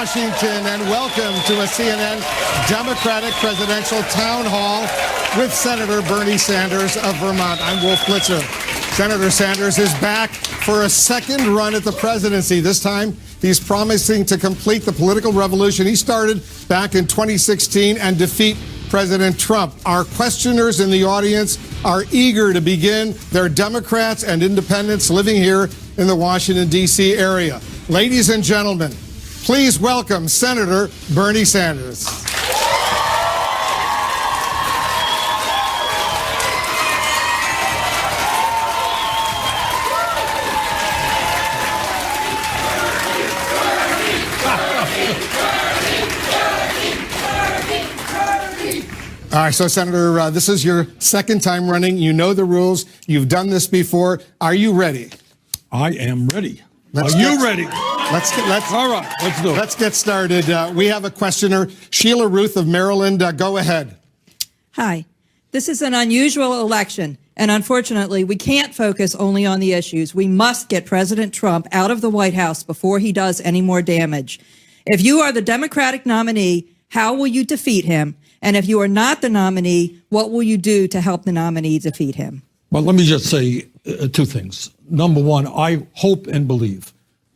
Washington, and welcome to a CNN Democratic presidential town hall with Senator Bernie Sanders of Vermont. I'm Wolf Blitzer. Senator Sanders is back for a second run at the presidency. This time, he's promising to complete the political revolution he started back in 2016 and defeat President Trump. Our questioners in the audience are eager to begin. They're Democrats and independents living here in the Washington, D.C. area. Ladies and gentlemen, please welcome Senator Bernie Sanders. All right, so Senator, this is your second time running. You know the rules. You've done this before. Are you ready? I am ready. Are you ready? All right, let's do it. Let's get started. We have a questioner, Sheila Ruth of Maryland. Go ahead. Hi. This is an unusual election, and unfortunately, we can't focus only on the issues. We must get President Trump out of the White House before he does any more damage. If you are the Democratic nominee, how will you defeat him? And if you are not the nominee, what will you do to help the nominee defeat him? Well, let me just say two things. Number one, I hope and believe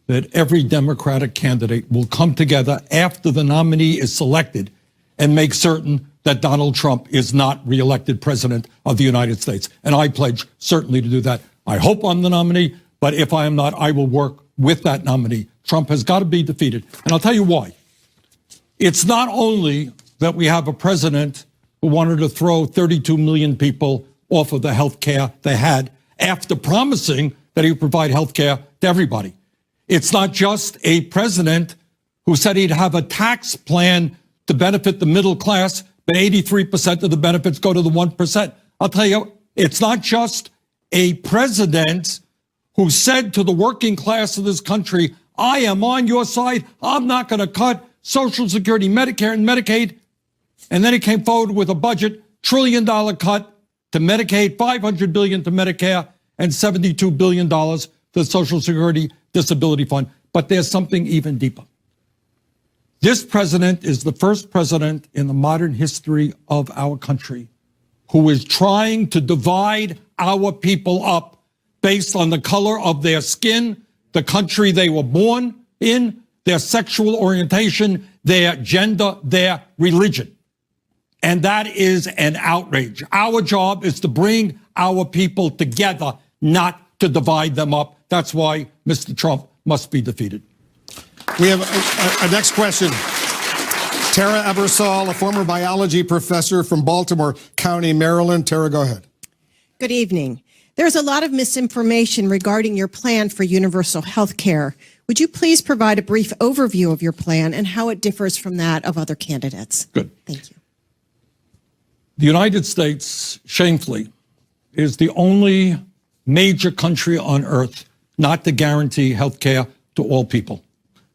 that every Democratic candidate will come together after the nominee is selected and make certain that Donald Trump is not reelected president of the United States. And I pledge certainly to do that. I hope I'm the nominee, but if I am not, I will work with that nominee. Trump has got to be defeated. And I'll tell you why. It's not only that we have a president who wanted to throw 32 million people off of the health care they had after promising that he would provide health care to everybody. It's not just a president who said he'd have a tax plan to benefit the middle class, but 83% of the benefits go to the 1%. I'll tell you, it's not just a president who said to the working class of this country, I am on your side. I'm not going to cut Social Security, Medicare, and Medicaid. And then he came forward with a budget, $1 trillion cut to Medicaid, $500 billion to Medicare, and $72 billion to the Social Security Disability Fund. But there's something even deeper. This president is the first president in the modern history of our country who is trying to divide our people up based on the color of their skin, the country they were born in, their sexual orientation, their gender, their religion. And that is an outrage. Our job is to bring our people together, not to divide them up. That's why Mr. Trump must be defeated. We have a next question. Tara Ebersol, a former biology professor from Baltimore County, Maryland. Tara, go ahead. Good evening. There's a lot of misinformation regarding your plan for universal health care. Would you please provide a brief overview of your plan and how it differs from that of other candidates? Good. Thank you. The United States, shamefully, is the only major country on earth not to guarantee health care to all people.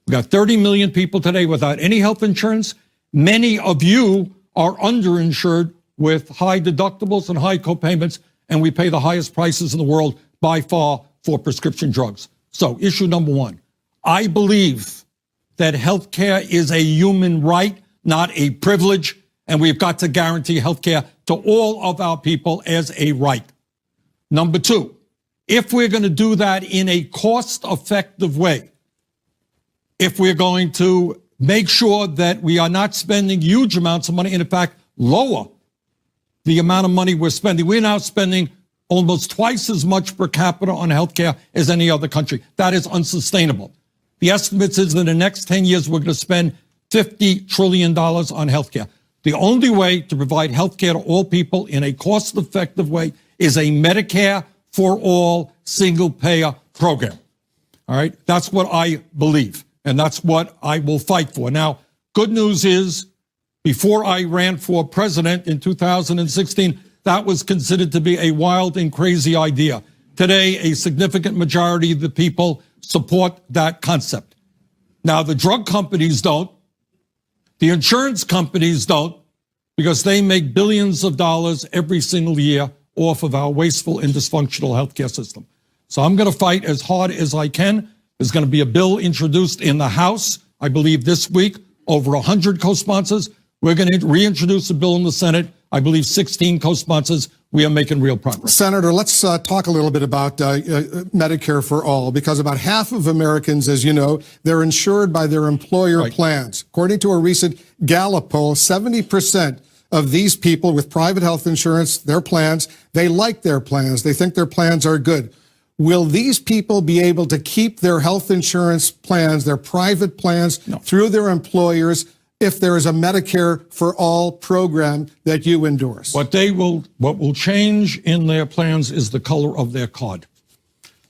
We've got 30 million people today without any health insurance. Many of you are underinsured with high deductibles and high copayments, and we pay the highest prices in the world by far for prescription drugs. So, issue number one, I believe that health care is a human right, not a privilege, and we've got to guarantee health care to all of our people as a right. Number two, if we're going to do that in a cost-effective way, if we're going to make sure that we are not spending huge amounts of money, and in fact, lower the amount of money we're spending. We're now spending almost twice as much per capita on healthcare as any other country. That is unsustainable. The estimates is that in the next 10 years, we're going to spend $50 trillion on healthcare. The only way to provide healthcare to all people in a cost-effective way is a Medicare for all single-payer program. All right? That's what I believe, and that's what I will fight for. Now, good news is, before I ran for president in 2016, that was considered to be a wild and crazy idea. Today, a significant majority of the people support that concept. Now, the drug companies don't. The insurance companies don't, because they make billions of dollars every single year off of our wasteful and dysfunctional healthcare system. So I'm going to fight as hard as I can. There's going to be a bill introduced in the House I believe this week, over 100 co-sponsors. We're going to reintroduce a bill in the Senate. I believe 16 co-sponsors. We are making real progress. Senator, let's talk a little bit about Medicare for all, because about half of Americans, as you know, they're insured by their employer plans. According to a recent Gallup poll, 70% of these people with private health insurance, their plans, they like their plans. They think their plans are good. Will these people be able to keep their health insurance plans, their private plans, through their employers if there is a Medicare for all program that you endorse? What will change in their plans is the color of their card.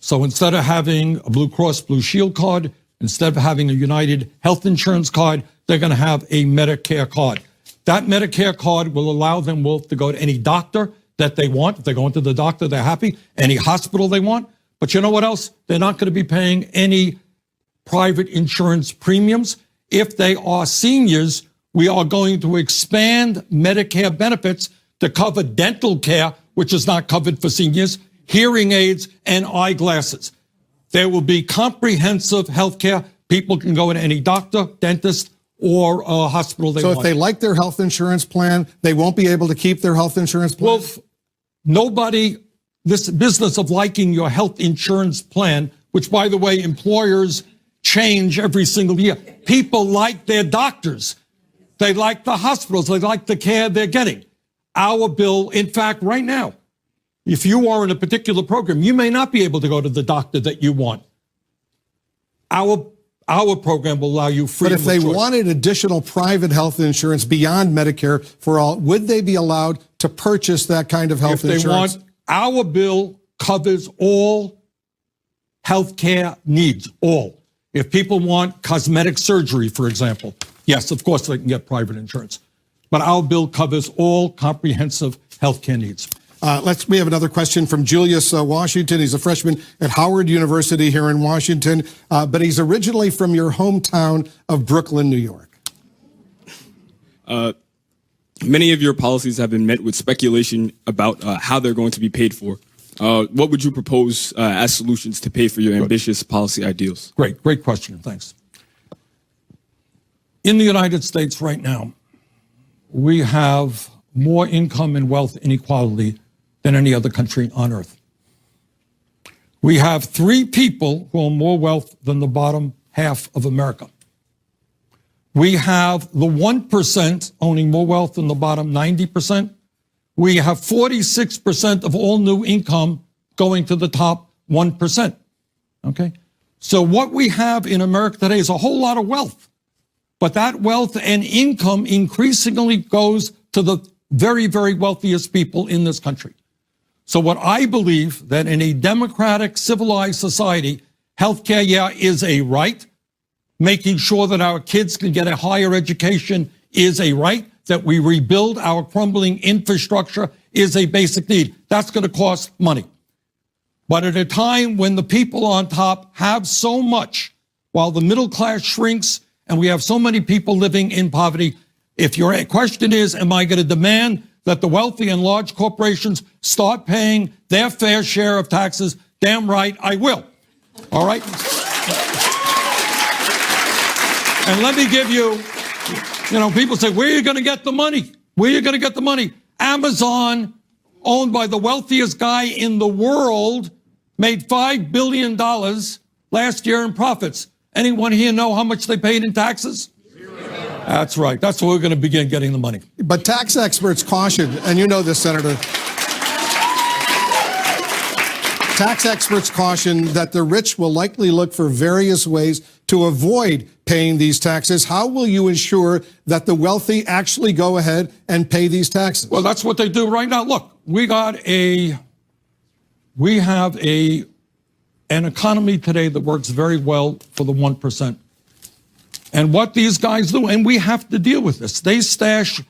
So instead of having a Blue Cross Blue Shield card, instead of having a United Health Insurance card, they're going to have a Medicare card. That Medicare card will allow them both to go to any doctor that they want. If they go into the doctor, they're happy. Any hospital they want. But you know what else? They're not going to be paying any private insurance premiums. If they are seniors, we are going to expand Medicare benefits to cover dental care, which is not covered for seniors, hearing aids, and eyeglasses. There will be comprehensive health care. People can go to any doctor, dentist, or a hospital they want. So if they like their health insurance plan, they won't be able to keep their health insurance plan? Well, this business of liking your health insurance plan, which, by the way, employers change every single year. People like their doctors. They like the hospitals. They like the care they're getting. Our bill, in fact, right now, if you are in a particular program, you may not be able to go to the doctor that you want. Our program will allow you freedom of choice. But if they wanted additional private health insurance beyond Medicare for all, would they be allowed to purchase that kind of health insurance? Our bill covers all health care needs, all. If people want cosmetic surgery, for example, yes, of course they can get private insurance. But our bill covers all comprehensive health care needs. We have another question from Julius Washington. He's a freshman at Howard University here in Washington, but he's originally from your hometown of Brooklyn, New York. Many of your policies have been met with speculation about how they're going to be paid for. What would you propose as solutions to pay for your ambitious policy ideals? Great question. Thanks. In the United States right now, we have more income and wealth inequality than any other country on earth. We have 3 people who own more wealth than the bottom half of America. We have the 1% owning more wealth than the bottom 90%. We have 46% of all new income going to the top 1%. Okay? So what we have in America today is a whole lot of wealth. But that wealth and income increasingly goes to the very, very wealthiest people in this country. So what I believe that in a democratic, civilized society, healthcare, is a right. Making sure that our kids can get a higher education is a right. That we rebuild our crumbling infrastructure is a basic need. That's going to cost money. But at a time when the people on top have so much, while the middle class shrinks and we have so many people living in poverty, if your question is, am I going to demand that the wealthy and large corporations start paying their fair share of taxes? Damn right, I will. All right? And let me give you, people say, where are you going to get the money? Where are you going to get the money? Amazon, owned by the wealthiest guy in the world, made $5 billion last year in profits. Anyone here know how much they paid in taxes? That's right. That's where we're going to begin getting the money. But tax experts caution, and you know this, Senator, tax experts caution that the rich will likely look for various ways to avoid paying these taxes. How will you ensure that the wealthy actually go ahead and pay these taxes? Well, that's what they do right now. Look, we have an economy today that works very well for the 1%. And what these guys do, and we have to deal with this, they stash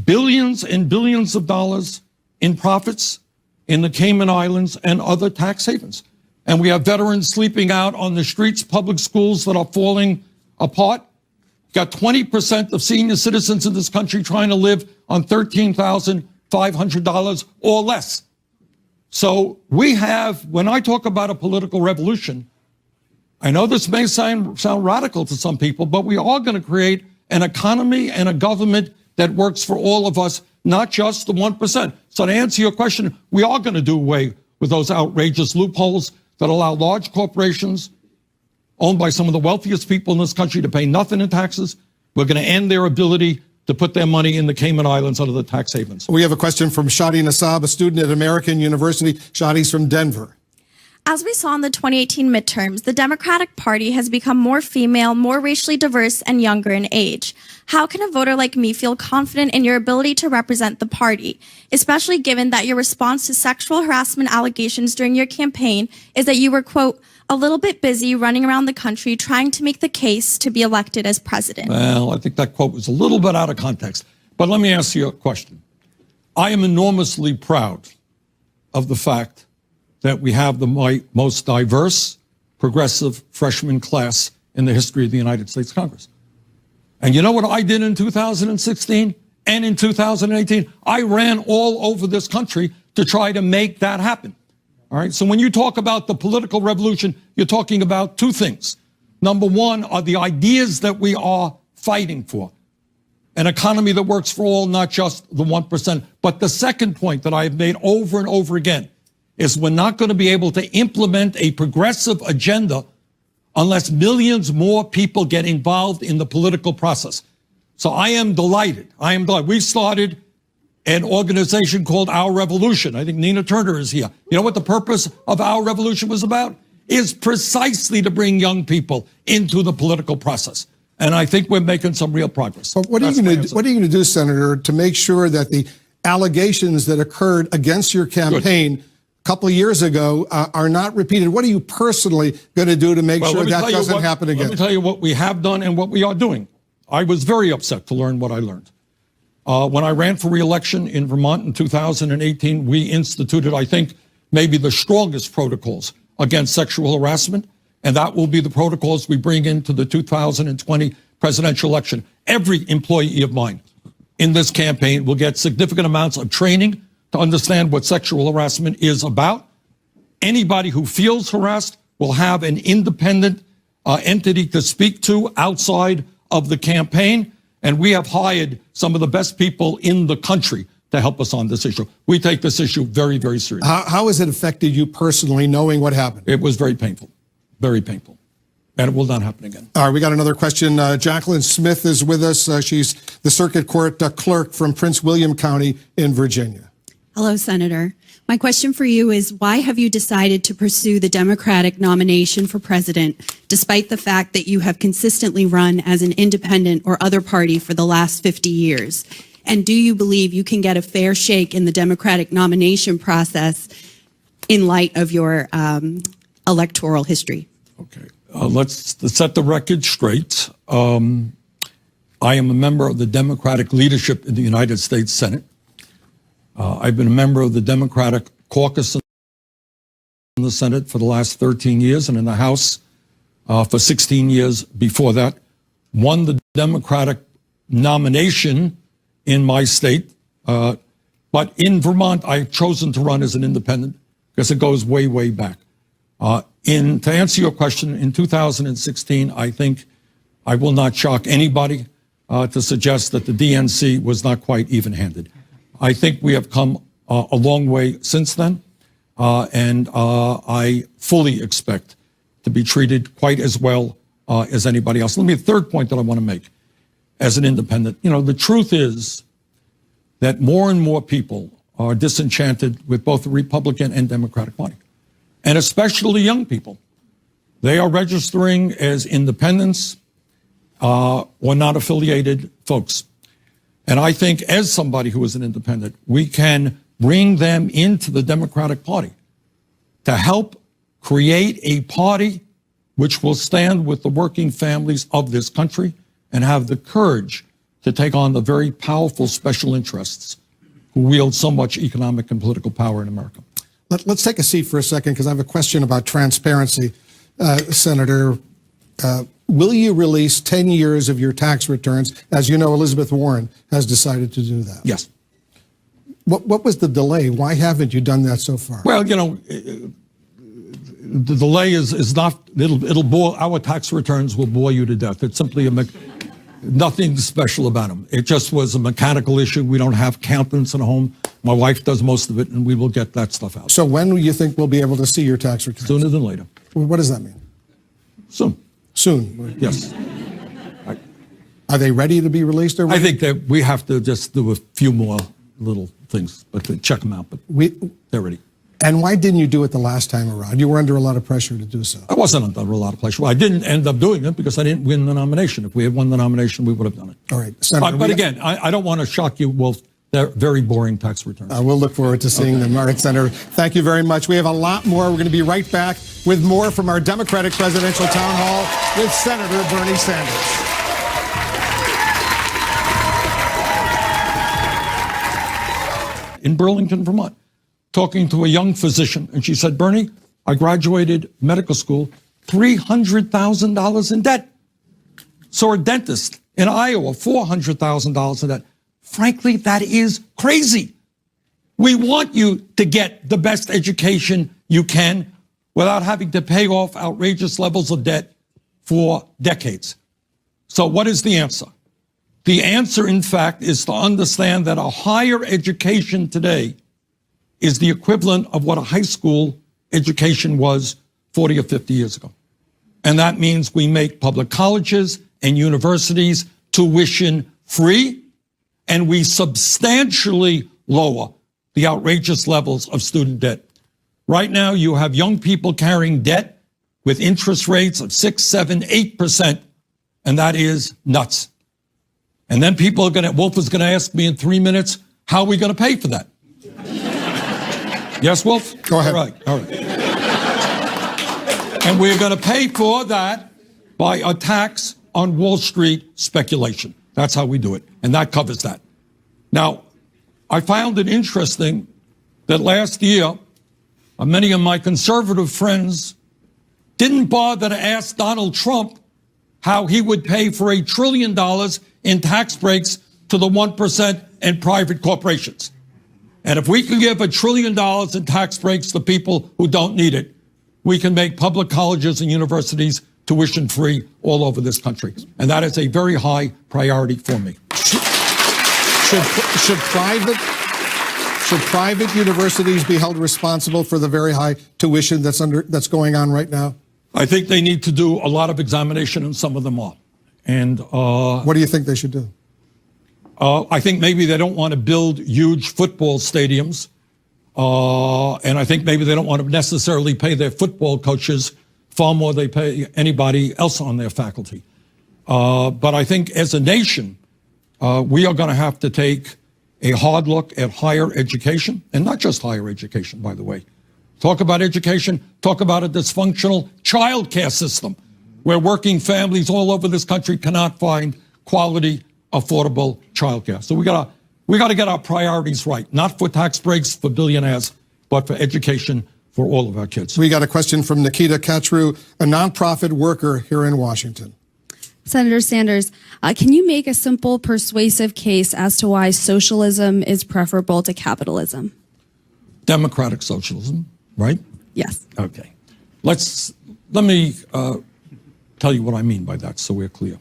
billions and billions of dollars in profits in the Cayman Islands and other tax havens. And we have veterans sleeping out on the streets, public schools that are falling apart. Got 20% of senior citizens in this country trying to live on $13,500 or less. So we have, when I talk about a political revolution, I know this may sound radical to some people, but we are going to create an economy and a government that works for all of us, not just the 1%. So to answer your question, we are going to do away with those outrageous loopholes that allow large corporations owned by some of the wealthiest people in this country to pay nothing in taxes. We're going to end their ability to put their money in the Cayman Islands under the tax havens. We have a question from Shadi Nassab, a student at American University. Shadi's from Denver. As we saw in the 2018 midterms, the Democratic Party has become more female, more racially diverse, and younger in age. How can a voter like me feel confident in your ability to represent the party, especially given that your response to sexual harassment allegations during your campaign is that you were, quote, a little bit busy running around the country trying to make the case to be elected as president? Well, I think that quote was a little bit out of context. But let me ask you a question. I am enormously proud of the fact that we have the most diverse, progressive freshman class in the history of the United States Congress. And you know what I did in 2016 and in 2018? I ran all over this country to try to make that happen. All right. So when you talk about the political revolution, you're talking about two things. Number one are the ideas that we are fighting for. An economy that works for all, not just the 1%. But the second point that I have made over and over again is we're not going to be able to implement a progressive agenda unless millions more people get involved in the political process. So I am delighted. We started an organization called Our Revolution. I think Nina Turner is here. You know what the purpose of Our Revolution was about? Is precisely to bring young people into the political process. And I think we're making some real progress. But what are you going to do, Senator, to make sure that the allegations that occurred against your campaign a couple of years ago are not repeated? What are you personally going to do to make sure that doesn't happen again? Let me tell you what we have done and what we are doing. I was very upset to learn what I learned. When I ran for re-election in Vermont in 2018, we instituted, I think, maybe the strongest protocols against sexual harassment, and that will be the protocols we bring into the 2020 presidential election. Every employee of mine in this campaign will get significant amounts of training to understand what sexual harassment is about. Anybody who feels harassed will have an independent entity to speak to outside of the campaign. And we have hired some of the best people in the country to help us on this issue. We take this issue very, very seriously. How has it affected you personally, knowing what happened? It was very painful, and it will not happen again. All right, we got another question. Jacqueline Smith is with us. She's the circuit court clerk from Prince William County in Virginia. Hello, Senator. My question for you is, why have you decided to pursue the Democratic nomination for president, despite the fact that you have consistently run as an independent or other party for the last 50 years? And do you believe you can get a fair shake in the Democratic nomination process in light of your electoral history? Okay, let's set the record straight. I am a member of the Democratic leadership in the United States Senate. I've been a member of the Democratic caucus in the Senate for the last 13 years and in the House for 16 years before that. Won the Democratic nomination in my state. But in Vermont, I've chosen to run as an independent because it goes way, way back. To answer your question, in 2016, I think I will not shock anybody to suggest that the DNC was not quite even-handed. I think we have come a long way since then, and I fully expect to be treated quite as well as anybody else. Let me, the third point that I want to make as an independent. You know, the truth is that more and more people are disenchanted with both the Republican and Democratic Party, and especially young people. They are registering as independents or not affiliated folks. And I think as somebody who is an independent, we can bring them into the Democratic Party to help create a party which will stand with the working families of this country and have the courage to take on the very powerful special interests who wield so much economic and political power in America. Let's take a seat for a second, because I have a question about transparency. Senator, will you release 10 years of your tax returns? As you know, Elizabeth Warren has decided to do that. Yes. What was the delay? Why haven't you done that so far? Well, you know, the delay is not, it'll bore, our tax returns will bore you to death. It's simply nothing special about them. It just was a mechanical issue. We don't have accountants in the home. My wife does most of it, and we will get that stuff out. So when do you think we'll be able to see your tax returns? Sooner than later. Well, what does that mean? Soon. Soon? Yes. Are they ready to be released? Or I think that we have to just do a few more little things, but to check them out, but they're ready. And why didn't you do it the last time around? You were under a lot of pressure to do so. I wasn't under a lot of pressure. Well, I didn't end up doing it because I didn't win the nomination. If we had won the nomination, we would have done it. All right. Senator, But again, I don't want to shock you, Wolf. They're very boring tax returns. We'll look forward to seeing them. All right, Senator, thank you very much. We have a lot more. We're going to be right back with more from our Democratic Presidential Town Hall with Senator Bernie Sanders. In Burlington, Vermont, talking to a young physician, and she said, Bernie, I graduated medical school, $300,000 in debt. Saw a dentist in Iowa, $400,000 in debt. Frankly, that is crazy. We want you to get the best education you can without having to pay off outrageous levels of debt for decades. So what is the answer? The answer, in fact, is to understand that a higher education today is the equivalent of what a high school education was 40 or 50 years ago. And that means we make public colleges and universities tuition free, and we substantially lower the outrageous levels of student debt. Right now, you have young people carrying debt with interest rates of 6, 7, 8%, and that is nuts. And then people are Wolf is going to ask me in 3 minutes, how are we going to pay for that? Yes, Wolf? Go ahead. All right. And we're going to pay for that by a tax on Wall Street speculation. That's how we do it. And that covers that. Now, I found it interesting that last year, many of my conservative friends didn't bother to ask Donald Trump how he would pay for $1 trillion in tax breaks to the 1% and private corporations. And if we can give $1 trillion in tax breaks to people who don't need it, we can make public colleges and universities tuition free all over this country. And that is a very high priority for me. Should private universities be held responsible for the very high tuition that's going on right now? I think they need to do a lot of examination, and some of them are. And what do you think they should do? I think maybe they don't want to build huge football stadiums. And I think maybe they don't want to necessarily pay their football coaches far more than they pay anybody else on their faculty. But I think as a nation, we are going to have to take a hard look at higher education, and not just higher education, by the way. Talk about education, talk about a dysfunctional child care system where working families all over this country cannot find quality, affordable child care. So we got to get our priorities right, not for tax breaks for billionaires, but for education for all of our kids. We got a question from Nikita Katru, a nonprofit worker here in Washington. Senator Sanders, can you make a simple, persuasive case as to why socialism is preferable to capitalism? Democratic socialism, right? Yes. Okay. Let me tell you what I mean by that so we're clear.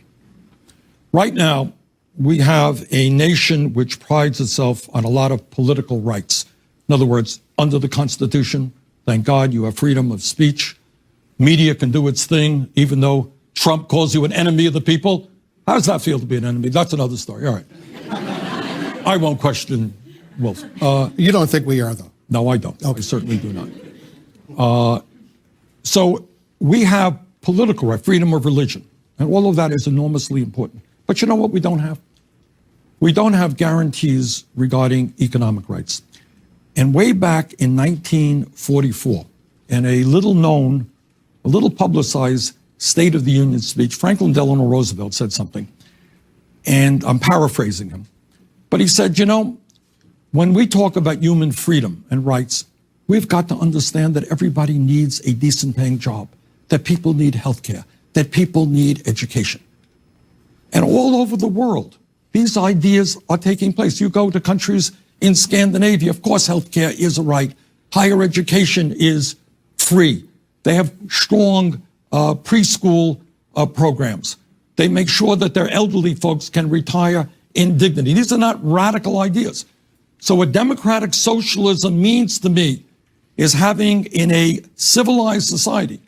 Right now, we have a nation which prides itself on a lot of political rights. In other words, under the Constitution, thank God you have freedom of speech. Media can do its thing, even though Trump calls you an enemy of the people. How does that feel to be an enemy? That's another story. All right. I won't question Wolf. You don't think we are, though? No, I don't. Okay. I certainly do not. So we have political right, freedom of religion, and all of that is enormously important. But you know what we don't have? We don't have guarantees regarding economic rights. And way back in 1944, in a little known, a little publicized State of the Union speech, Franklin Delano Roosevelt said something, and I'm paraphrasing him, but he said, you know, when we talk about human freedom and rights, we've got to understand that everybody needs a decent paying job, that people need health care, that people need education. And all over the world, these ideas are taking place. You go to countries in Scandinavia, of course, health care is a right. Higher education is free. They have strong preschool programs. They make sure that their elderly folks can retire in dignity. These are not radical ideas. So what democratic socialism means to me is having in a civilized society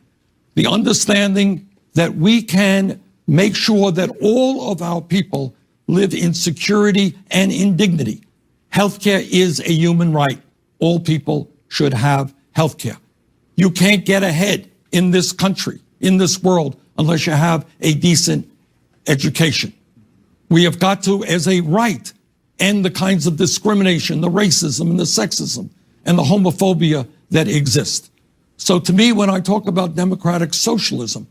the understanding that we can make sure that all of our people live in security and in dignity. Healthcare is a human right. All people should have healthcare. You can't get ahead in this country, in this world, unless you have a decent education. We have got to, as a right, end the kinds of discrimination, the racism and the sexism and the homophobia that exist. So to me, when I talk about democratic socialism,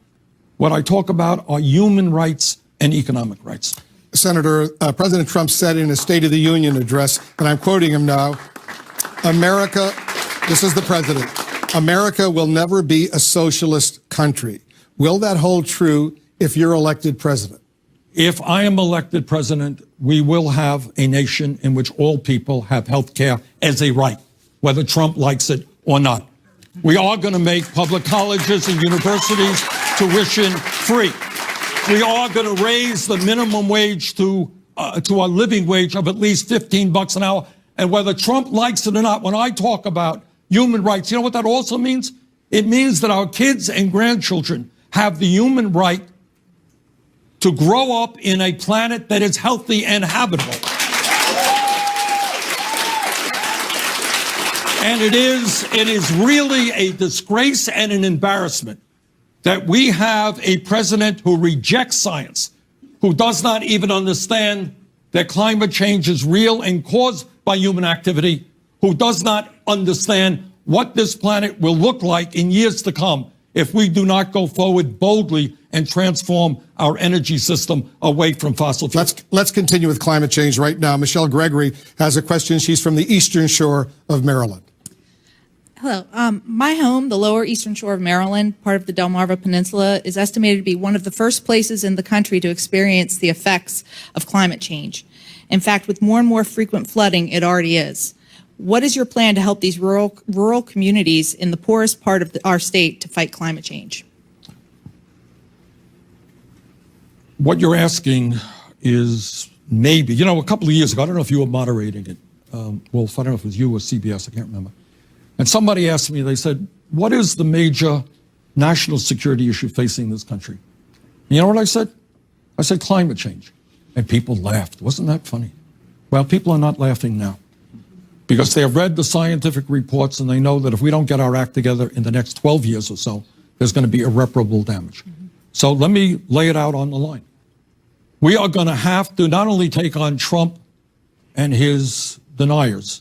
what I talk about are human rights and economic rights. Senator, President Trump said in his State of the Union address, and I'm quoting him now, America, this is the president, America will never be a socialist country. Will that hold true if you're elected president? If I am elected president, we will have a nation in which all people have health care as a right, whether Trump likes it or not. We are going to make public colleges and universities tuition free. We are going to raise the minimum wage to a living wage of at least $15 an hour. And whether Trump likes it or not, when I talk about human rights, you know what that also means? It means that our kids and grandchildren have the human right to grow up in a planet that is healthy and habitable. And it is really a disgrace and an embarrassment that we have a president who rejects science, who does not even understand that climate change is real and caused by human activity, who does not understand what this planet will look like in years to come if we do not go forward boldly and transform our energy system away from fossil fuels. Let's continue with climate change right now. Michelle Gregory has a question. She's from the Eastern Shore of Maryland. Hello. My home, the lower Eastern Shore of Maryland, part of the Delmarva Peninsula, is estimated to be one of the first places in the country to experience the effects of climate change. In fact, with more and more frequent flooding, it already is. What is your plan to help these rural communities in the poorest part of our state to fight climate change? What you're asking is maybe, you know, a couple of years ago, I don't know if you were moderating it, Wolf, I don't know if it was you or CBS, I can't remember. And somebody asked me, they said, what is the major national security issue facing this country? And you know what I said? I said climate change. And people laughed. Wasn't that funny? Well, people are not laughing now because they have read the scientific reports and they know that if we don't get our act together in the next 12 years or so, there's going to be irreparable damage. So let me lay it out on the line. We are going to have to not only take on Trump and his deniers,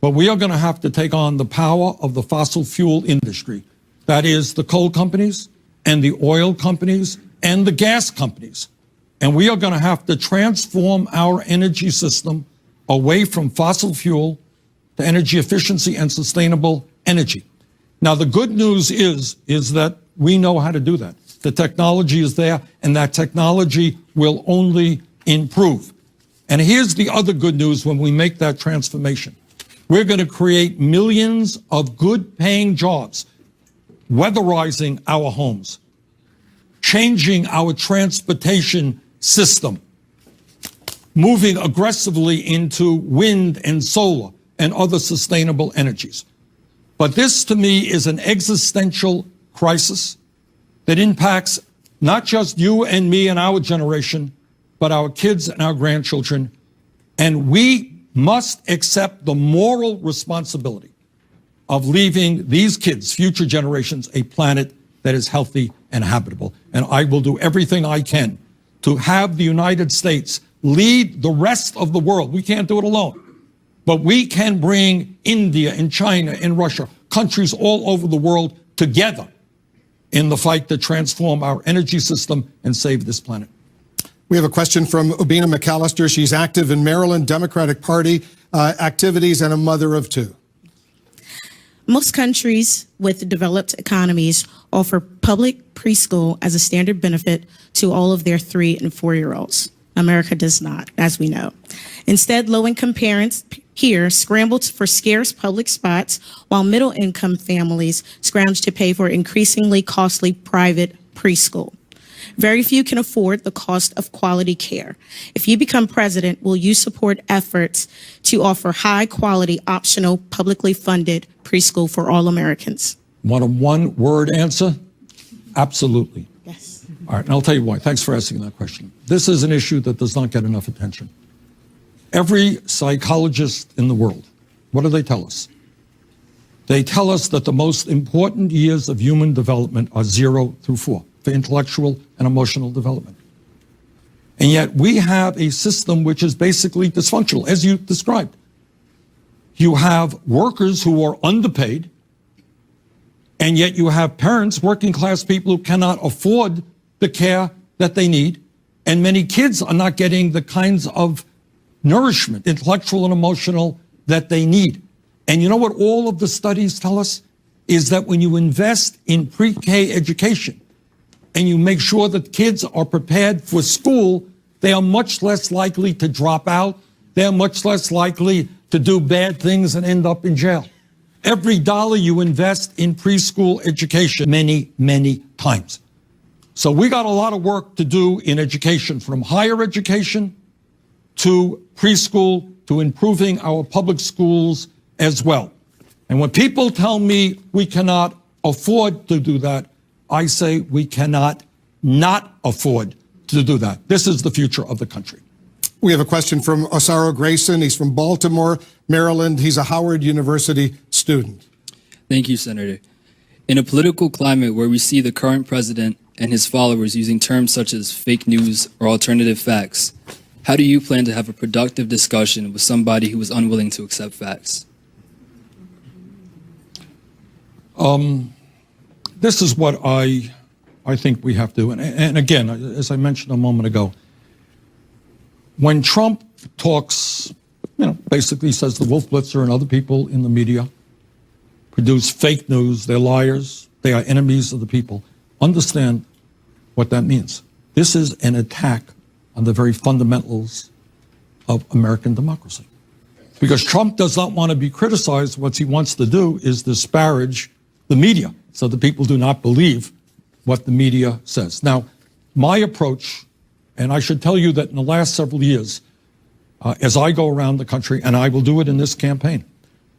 but we are going to have to take on the power of the fossil fuel industry. That is the coal companies and the oil companies and the gas companies. And we are going to have to transform our energy system away from fossil fuel to energy efficiency and sustainable energy. Now, the good news is that we know how to do that. The technology is there, and that technology will only improve. And here's the other good news when we make that transformation. We're going to create millions of good-paying jobs, weatherizing our homes, changing our transportation system, moving aggressively into wind and solar and other sustainable energies. But this, to me, is an existential crisis that impacts not just you and me and our generation, but our kids and our grandchildren. And we must accept the moral responsibility of leaving these kids, future generations, a planet that is healthy and habitable. And I will do everything I can to have the United States lead the rest of the world. We can't do it alone. But we can bring India and China and Russia, countries all over the world, together in the fight to transform our energy system and save this planet. We have a question from Obina McAllister. She's active in Maryland Democratic Party activities and a mother of two. Most countries with developed economies offer public preschool as a standard benefit to all of their 3- and 4-year-olds. America does not, as we know. Instead, low-income parents here scramble for scarce public spots, while middle-income families scrounge to pay for increasingly costly private preschool. Very few can afford the cost of quality care. If you become president, will you support efforts to offer high-quality, optional, publicly funded preschool for all Americans? Want a one-word answer? Absolutely. Yes. All right, and I'll tell you why. Thanks for asking that question. This is an issue that does not get enough attention. Every psychologist in the world, what do they tell us? They tell us that the most important years of human development are 0 through 4 for intellectual and emotional development. And yet we have a system which is basically dysfunctional, as you described. You have workers who are underpaid, and yet you have parents, working class people, who cannot afford the care that they need, and many kids are not getting the kinds of nourishment, intellectual and emotional, that they need. And you know what all of the studies tell us? Is that when you invest in pre-K education and you make sure that kids are prepared for school, they are much less likely to drop out. They are much less likely to do bad things and end up in jail. Every dollar you invest in preschool education, many, many times. So we got a lot of work to do in education, from higher education to preschool to improving our public schools as well. And when people tell me we cannot afford to do that, I say we cannot not afford to do that. This is the future of the country. We have a question from Osaro Grayson. He's from Baltimore, Maryland. He's a Howard University student. Thank you, Senator. In a political climate where we see the current president and his followers using terms such as fake news or alternative facts, how do you plan to have a productive discussion with somebody who is unwilling to accept facts? This is what I think we have to, and again, as I mentioned a moment ago, when Trump talks, basically says the Wolf Blitzer and other people in the media produce fake news, they're liars, they are enemies of the people. Understand what that means. This is an attack on the very fundamentals of American democracy. Because Trump does not want to be criticized, what he wants to do is disparage the media, so that people do not believe what the media says. Now, my approach, and I should tell you that in the last several years, as I go around the country, and I will do it in this campaign,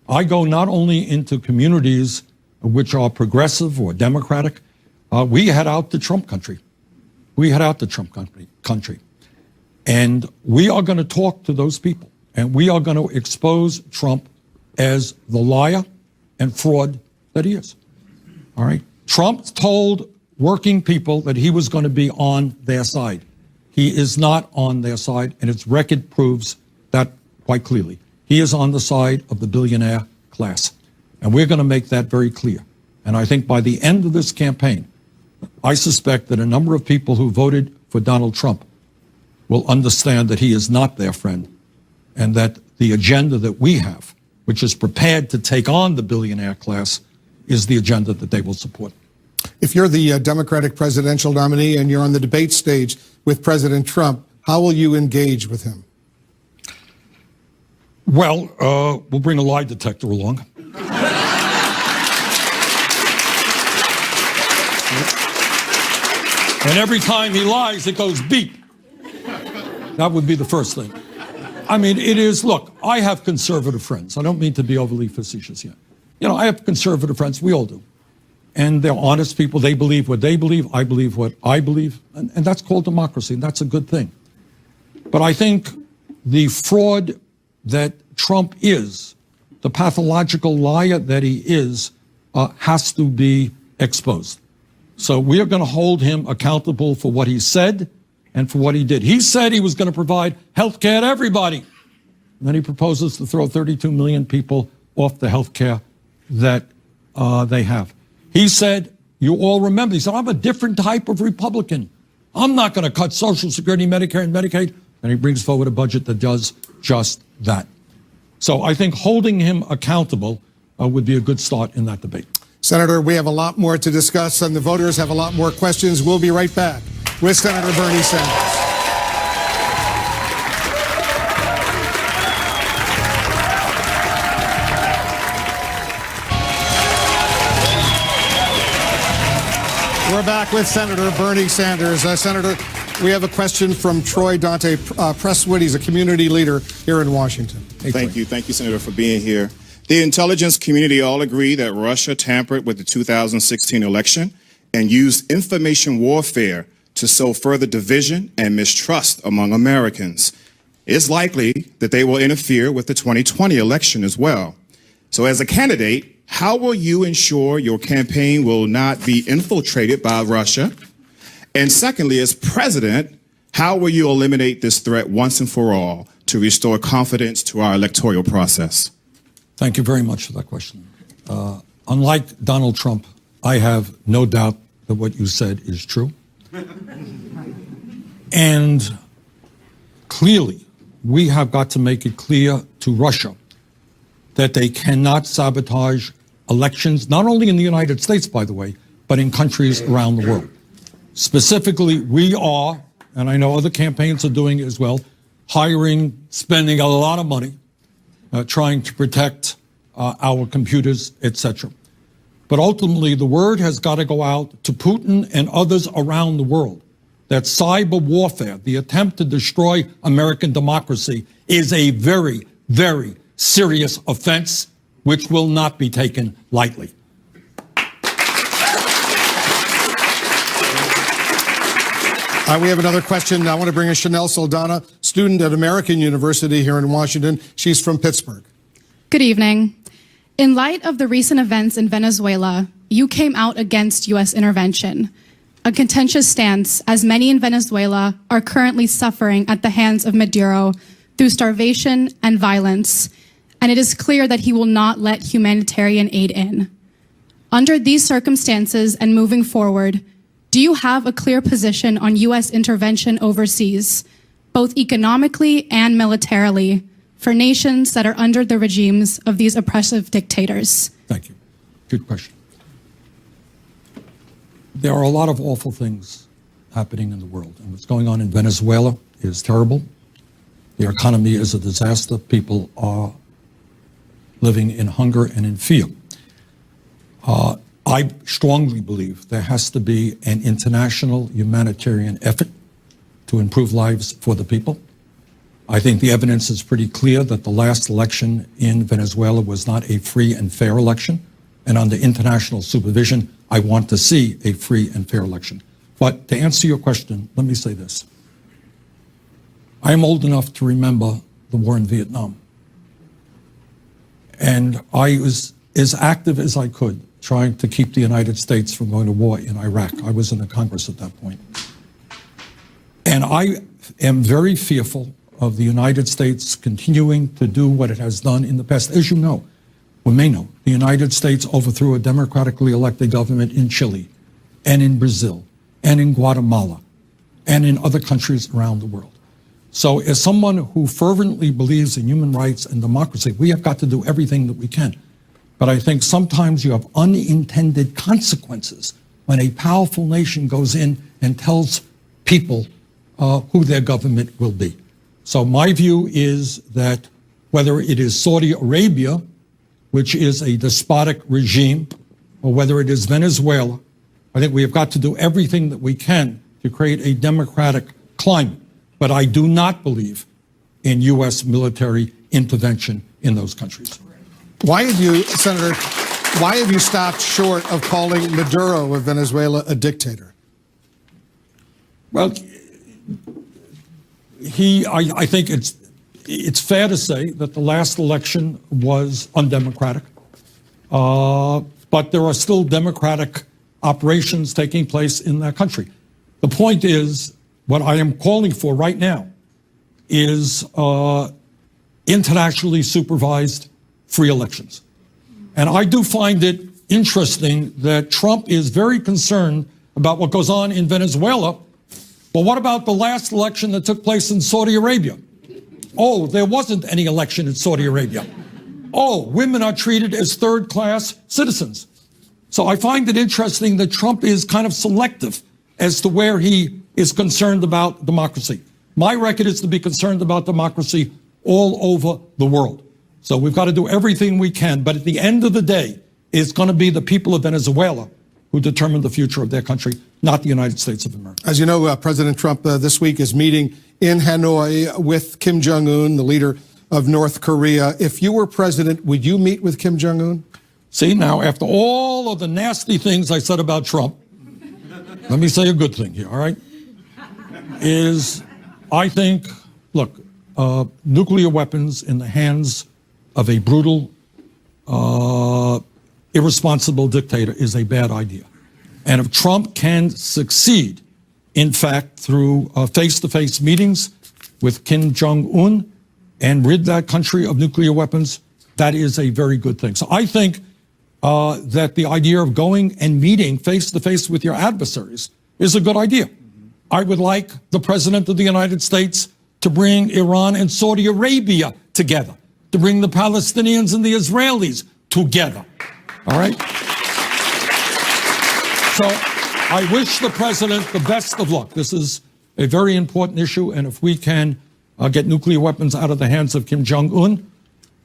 I go not only into communities which are progressive or democratic, we head out to Trump country. We head out to Trump country. And we are going to talk to those people, and we are going to expose Trump as the liar and fraud that he is. All right. Trump told working people that he was going to be on their side. He is not on their side, and its record proves that quite clearly. He is on the side of the billionaire class, and we're going to make that very clear. And I think by the end of this campaign, I suspect that a number of people who voted for Donald Trump will understand that he is not their friend, and that the agenda that we have, which is prepared to take on the billionaire class, is the agenda that they will support. If you're the Democratic presidential nominee and you're on the debate stage with President Trump, how will you engage with him? Well, we'll bring a lie detector along. And every time he lies, it goes beep. That would be the first thing. I mean, it is, look, I have conservative friends. I don't mean to be overly facetious here. I have conservative friends. We all do. And they're honest people. They believe what they believe. I believe what I believe. And that's called democracy. And that's a good thing. But I think the fraud that Trump is, the pathological liar that he is, has to be exposed. So we are going to hold him accountable for what he said and for what he did. He said he was going to provide health care to everybody. And then he proposes to throw 32 million people off the health care that they have. He said, you all remember, he said, I'm a different type of Republican. I'm not going to cut Social Security, Medicare, and Medicaid. And he brings forward a budget that does just that. So I think holding him accountable would be a good start in that debate. Senator, we have a lot more to discuss, and the voters have a lot more questions. We'll be right back with Senator Bernie Sanders. We're back with Senator Bernie Sanders. Senator, we have a question from Troy Dante Presswood. He's a community leader here in Washington. Hey, Thank you, Senator, for being here. The intelligence community all agree that Russia tampered with the 2016 election and used information warfare to sow further division and mistrust among Americans. It's likely that they will interfere with the 2020 election as well. So as a candidate, how will you ensure your campaign will not be infiltrated by Russia? And secondly, as president, how will you eliminate this threat once and for all to restore confidence to our electoral process? Thank you very much for that question. Unlike Donald Trump, I have no doubt that what you said is true. And clearly, we have got to make it clear to Russia that they cannot sabotage elections, not only in the United States, by the way, but in countries around the world. Specifically, we are, and I know other campaigns are doing it as well, spending a lot of money, trying to protect our computers, etc. But ultimately, the word has got to go out to Putin and others around the world that cyber warfare, the attempt to destroy American democracy, is a very, very serious offense which will not be taken lightly. We have another question. I want to bring in Chanel Saldana, student at American University here in Washington. She's from Pittsburgh. Good evening. In light of the recent events in Venezuela, you came out against U.S. intervention, a contentious stance as many in Venezuela are currently suffering at the hands of Maduro through starvation and violence, and it is clear that he will not let humanitarian aid in. Under these circumstances and moving forward, do you have a clear position on U.S. intervention overseas, both economically and militarily, for nations that are under the regimes of these oppressive dictators? Thank you. Good question. There are a lot of awful things happening in the world, and what's going on in Venezuela is terrible. Their economy is a disaster. People are living in hunger and in fear. I strongly believe there has to be an international humanitarian effort to improve lives for the people. I think the evidence is pretty clear that the last election in Venezuela was not a free and fair election. And under international supervision, I want to see a free and fair election. But to answer your question, let me say this. I am old enough to remember the war in Vietnam. And I was as active as I could trying to keep the United States from going to war in Iraq. I was in the Congress at that point. And I am very fearful of the United States continuing to do what it has done in the past. As you know, or may know, the United States overthrew a democratically elected government in Chile and in Brazil and in Guatemala and in other countries around the world. So as someone who fervently believes in human rights and democracy, we have got to do everything that we can. But I think sometimes you have unintended consequences when a powerful nation goes in and tells people who their government will be. So my view is that whether it is Saudi Arabia, which is a despotic regime, or whether it is Venezuela, I think we have got to do everything that we can to create a democratic climate. But I do not believe in U.S. military intervention in those countries. Why have you, Senator, why have you stopped short of calling Maduro of Venezuela a dictator? Well, I think it's fair to say that the last election was undemocratic, but there are still democratic operations taking place in that country. The point is, what I am calling for right now is internationally supervised free elections. And I do find it interesting that Trump is very concerned about what goes on in Venezuela. But what about the last election that took place in Saudi Arabia? Oh, there wasn't any election in Saudi Arabia. Oh, women are treated as third-class citizens. So I find it interesting that Trump is kind of selective as to where he is concerned about democracy. My record is to be concerned about democracy all over the world. So we've got to do everything we can. But at the end of the day, it's going to be the people of Venezuela who determine the future of their country, not the United States of America. As you know, President Trump this week is meeting in Hanoi with Kim Jong-un, the leader of North Korea. If you were president, would you meet with Kim Jong-un? See, now, after all of the nasty things I said about Trump, let me say a good thing here, all right? I think, look, nuclear weapons in the hands of a brutal, irresponsible dictator is a bad idea. And if Trump can succeed, in fact, through face-to-face meetings with Kim Jong-un and rid that country of nuclear weapons, that is a very good thing. So I think that the idea of going and meeting face-to-face with your adversaries is a good idea. I would like the President of the United States to bring Iran and Saudi Arabia together, to bring the Palestinians and the Israelis together. All right? So I wish the President the best of luck. This is a very important issue, and if we can get nuclear weapons out of the hands of Kim Jong-un,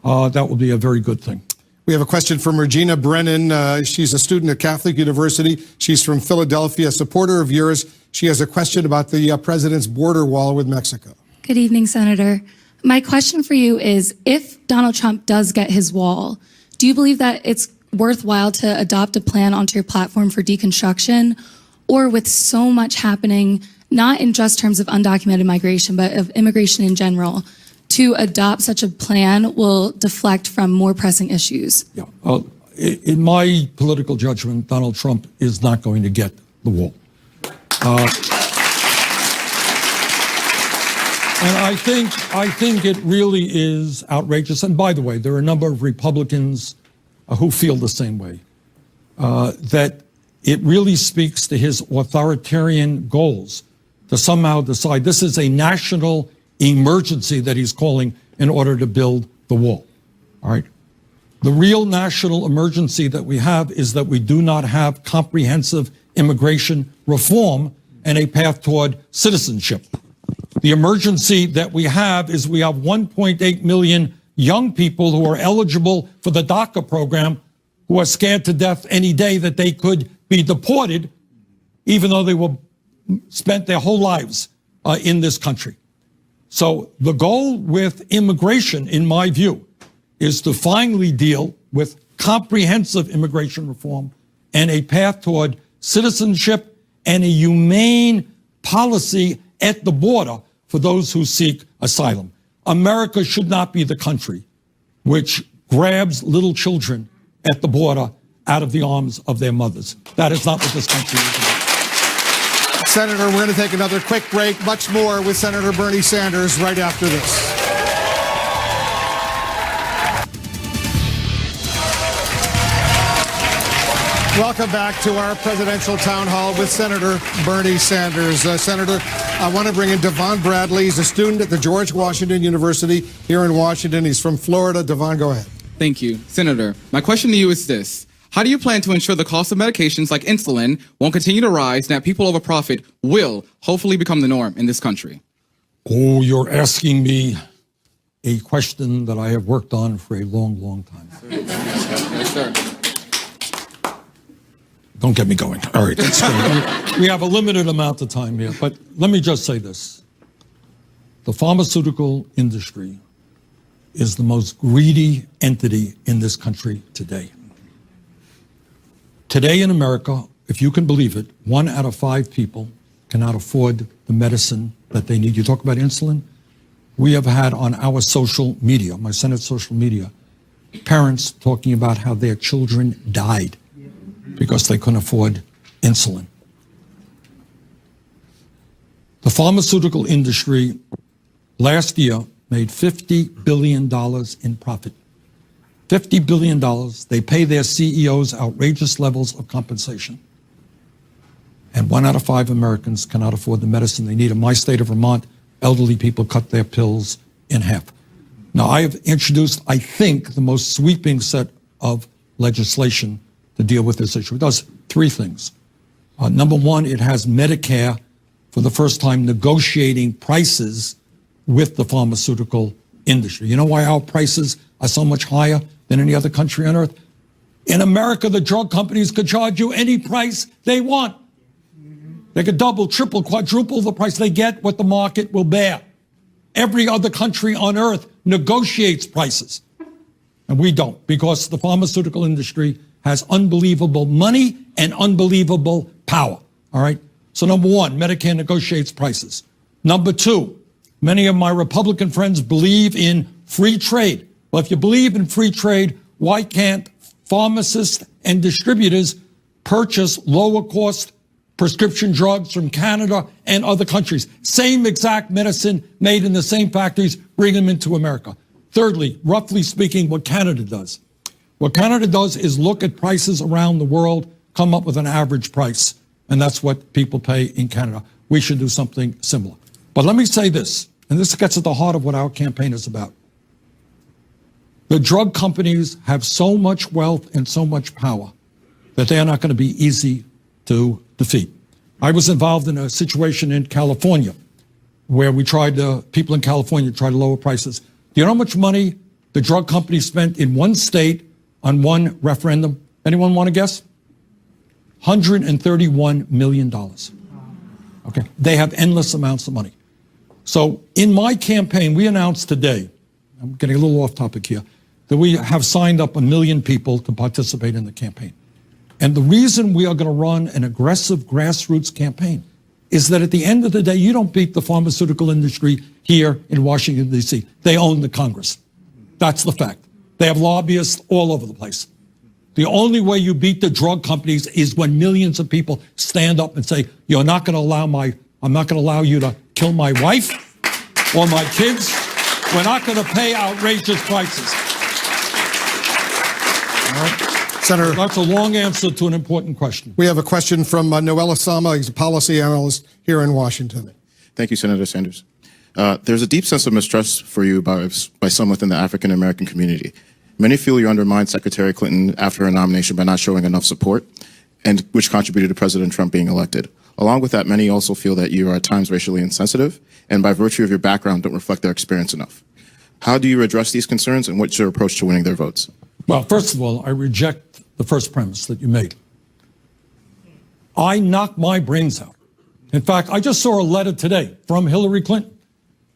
that will be a very good thing. We have a question from Regina Brennan. She's a student at Catholic University. She's from Philadelphia, a supporter of yours. She has a question about the president's border wall with Mexico. Good evening, Senator. My question for you is, if Donald Trump does get his wall, do you believe that it's worthwhile to adopt a plan onto your platform for deconstruction? Or with so much happening, not in just terms of undocumented migration, but of immigration in general, to adopt such a plan will deflect from more pressing issues? Yeah. In my political judgment, Donald Trump is not going to get the wall. And I think it really is outrageous. And by the way, there are a number of Republicans who feel the same way, that it really speaks to his authoritarian goals to somehow decide this is a national emergency that he's calling in order to build the wall. All right. The real national emergency that we have is that we do not have comprehensive immigration reform and a path toward citizenship. The emergency that we have is we have 1.8 million young people who are eligible for the DACA program who are scared to death any day that they could be deported, even though they were spent their whole lives in this country. So the goal with immigration, in my view, is to finally deal with comprehensive immigration reform and a path toward citizenship and a humane policy at the border for those who seek asylum. America should not be the country which grabs little children at the border out of the arms of their mothers. That is not what this country is about. Senator, we're going to take another quick break. Much more with Senator Bernie Sanders right after this. Welcome back to our presidential town hall with Senator Bernie Sanders. Senator, I want to bring in Devon Bradley. He's a student at the George Washington University here in Washington. He's from Florida. Devon, go ahead. Thank you. Senator, my question to you is this. How do you plan to ensure the cost of medications like insulin won't continue to rise and that people over profit will hopefully become the norm in this country? Oh, you're asking me a question that I have worked on for a long, long time. Yes, sir. Don't get me going. All right, that's good. We have a limited amount of time here, but let me just say this. The pharmaceutical industry is the most greedy entity in this country today. Today in America, if you can believe it, 1 out of 5 people cannot afford the medicine that they need. You talk about insulin. We have had on our social media, my Senate social media, parents talking about how their children died because they couldn't afford insulin. The pharmaceutical industry last year made $50 billion in profit. $50 billion. They pay their CEOs outrageous levels of compensation. And 1 out of 5 Americans cannot afford the medicine they need. In my state of Vermont, elderly people cut their pills in half. Now, I have introduced, I think, the most sweeping set of legislation to deal with this issue. It does 3 things. Number 1, it has Medicare for the first time negotiating prices with the pharmaceutical industry. You know why our prices are so much higher than any other country on earth? In America, the drug companies could charge you any price they want. They could double, triple, quadruple the price. They get what the market will bear. Every other country on earth negotiates prices. And we don't, because the pharmaceutical industry has unbelievable money and unbelievable power. All right? So number one, Medicare negotiates prices. Number two, many of my Republican friends believe in free trade. Well, if you believe in free trade, why can't pharmacists and distributors purchase lower cost prescription drugs from Canada and other countries? Same exact medicine made in the same factories, bring them into America. Thirdly, roughly speaking, what Canada does. What Canada does is look at prices around the world, come up with an average price, and that's what people pay in Canada. We should do something similar. But let me say this, and this gets at the heart of what our campaign is about. The drug companies have so much wealth and so much power that they are not going to be easy to defeat. I was involved in a situation in California where we tried to, people in California tried to lower prices. Do you know how much money the drug companies spent in one state on one referendum? Anyone want to guess? $131 million. Okay, they have endless amounts of money. So in my campaign, we announced today, I'm getting a little off topic here, that we have signed up 1 million people to participate in the campaign. And the reason we are going to run an aggressive grassroots campaign is that at the end of the day, you don't beat the pharmaceutical industry here in Washington, D.C. They own the Congress. That's the fact. They have lobbyists all over the place. The only way you beat the drug companies is when millions of people stand up and say, you're not going to allow I'm not going to allow you to kill my wife or my kids. We're not going to pay outrageous prices. All right? Senator, that's a long answer to an important question. We have a question from Noel Osama. He's a policy analyst here in Washington. Thank you, Senator Sanders. There's a deep sense of mistrust for you by some within the African American community. Many feel you undermined Secretary Clinton after her nomination by not showing enough support, and which contributed to President Trump being elected. Along with that, many also feel that you are at times racially insensitive, and by virtue of your background, don't reflect their experience enough. How do you address these concerns, and what's your approach to winning their votes? Well, first of all, I reject the first premise that you made. I knocked my brains out. In fact, I just saw a letter today from Hillary Clinton,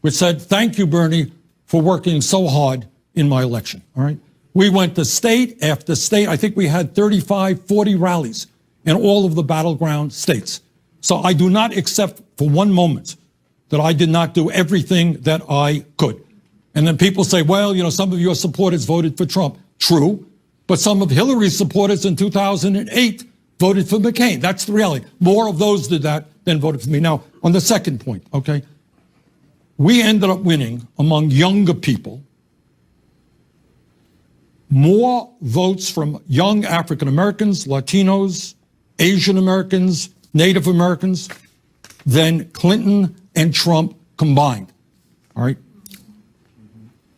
which said, thank you, Bernie, for working so hard in my election, all right? We went to state after state. I think we had 35, 40 rallies in all of the battleground states. So I do not accept for one moment that I did not do everything that I could. And then people say, well, you know, some of your supporters voted for Trump. True. But some of Hillary's supporters in 2008 voted for McCain. That's the reality. More of those did that than voted for me. Now, on the second point, okay, we ended up winning among younger people more votes from young African Americans, Latinos, Asian Americans, Native Americans than Clinton and Trump combined. All right.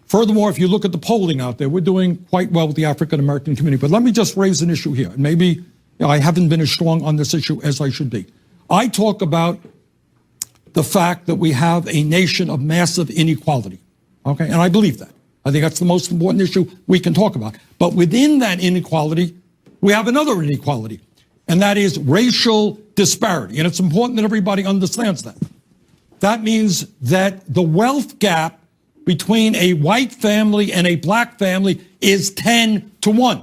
Furthermore, if you look at the polling out there, we're doing quite well with the African American community. But let me just raise an issue here. And maybe I haven't been as strong on this issue as I should be. I talk about the fact that we have a nation of massive inequality. Okay, and I believe that. I think that's the most important issue we can talk about. But within that inequality, we have another inequality, and that is racial disparity. And it's important that everybody understands that. That means that the wealth gap between a white family and a black family is 10 to 1.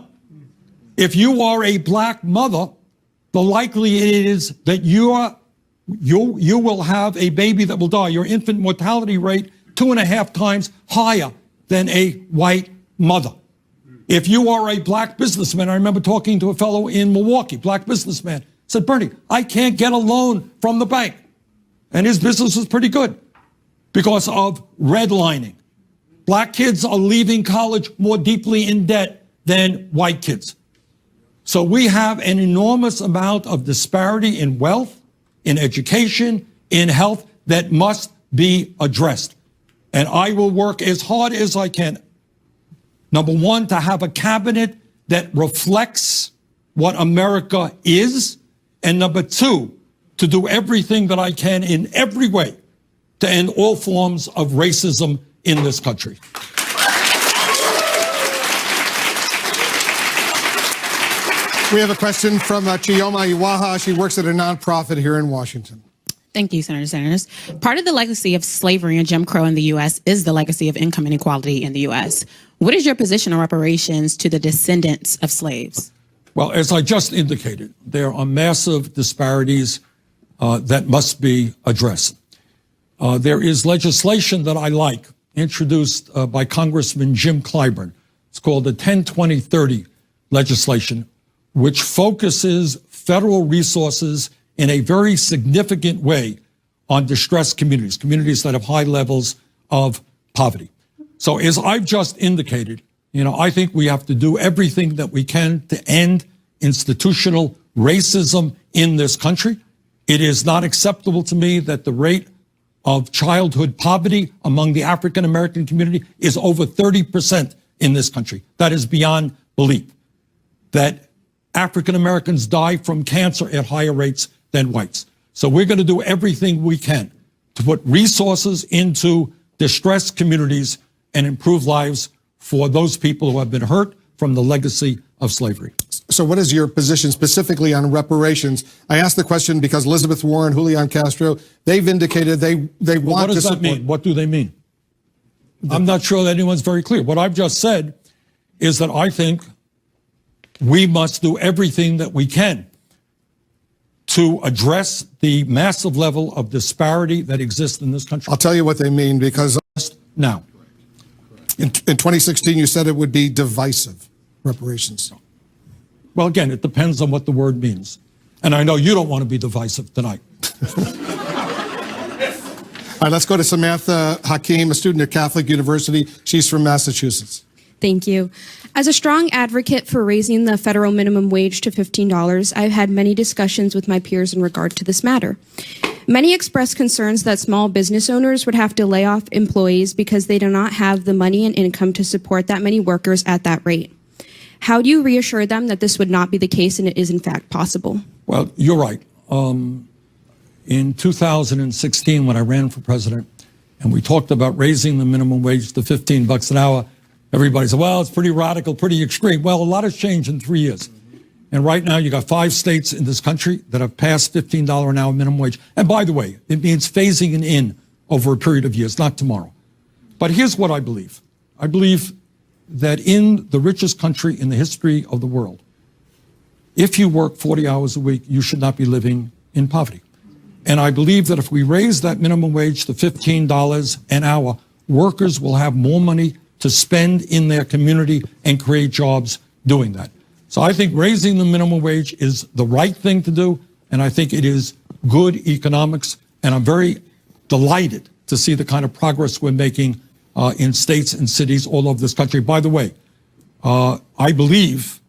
If you are a black mother, the likelihood is that you will have a baby that will die. Your infant mortality rate 2.5 times higher than a white mother. If you are a black businessman, I remember talking to a fellow in Milwaukee, black businessman, said, Bernie, I can't get a loan from the bank. And his business was pretty good because of redlining. Black kids are leaving college more deeply in debt than white kids. So we have an enormous amount of disparity in wealth, in education, in health that must be addressed. And I will work as hard as I can. Number one, to have a cabinet that reflects what America is. And number two, to do everything that I can in every way to end all forms of racism in this country. We have a question from Chioma Iwaha. She works at a nonprofit here in Washington. Thank you, Senator Sanders. Part of the legacy of slavery and Jim Crow in the U.S. is the legacy of income inequality in the U.S. What is your position on reparations to the descendants of slaves? Well, as I just indicated, there are massive disparities that must be addressed. There is legislation that I like, introduced by Congressman Jim Clyburn. It's called the 10-20-30 legislation, which focuses federal resources in a very significant way on distressed communities, communities that have high levels of poverty. So as I've just indicated, I think we have to do everything that we can to end institutional racism in this country. It is not acceptable to me that the rate of childhood poverty among the African American community is over 30% in this country. That is beyond belief. That African Americans die from cancer at higher rates than whites. So we're going to do everything we can to put resources into distressed communities and improve lives for those people who have been hurt from the legacy of slavery. So what is your position specifically on reparations? I asked the question because Elizabeth Warren, Julian Castro, they've indicated they want to support. What does that mean? What do they mean? I'm not sure that anyone's very clear. What I've just said is that I think we must do everything that we can to address the massive level of disparity that exists in this country. I'll tell you what they mean, because now, in 2016, you said it would be divisive reparations. Well, again, it depends on what the word means. And I know you don't want to be divisive tonight. All right, let's go to Samantha Hakeem, a student at Catholic University. She's from Massachusetts. Thank you. As a strong advocate for raising the federal minimum wage to $15, I've had many discussions with my peers in regard to this matter. Many express concerns that small business owners would have to lay off employees because they do not have the money and income to support that many workers at that rate. How do you reassure them that this would not be the case and it is in fact possible? Well, you're right. In 2016, when I ran for president, and we talked about raising the minimum wage to $15 an hour, everybody said, well, it's pretty radical, pretty extreme. Well, a lot has changed in 3 years. And right now, you got 5 states in this country that have passed $15 an hour minimum wage. And by the way, it means phasing it in over a period of years, not tomorrow. But here's what I believe. I believe that in the richest country in the history of the world, if you work 40 hours a week, you should not be living in poverty. And I believe that if we raise that minimum wage to $15 an hour, workers will have more money to spend in their community and create jobs doing that. So I think raising the minimum wage is the right thing to do, and I think it is good economics, and I'm very delighted to see the kind of progress we're making in states and cities all over this country. By the way, I believe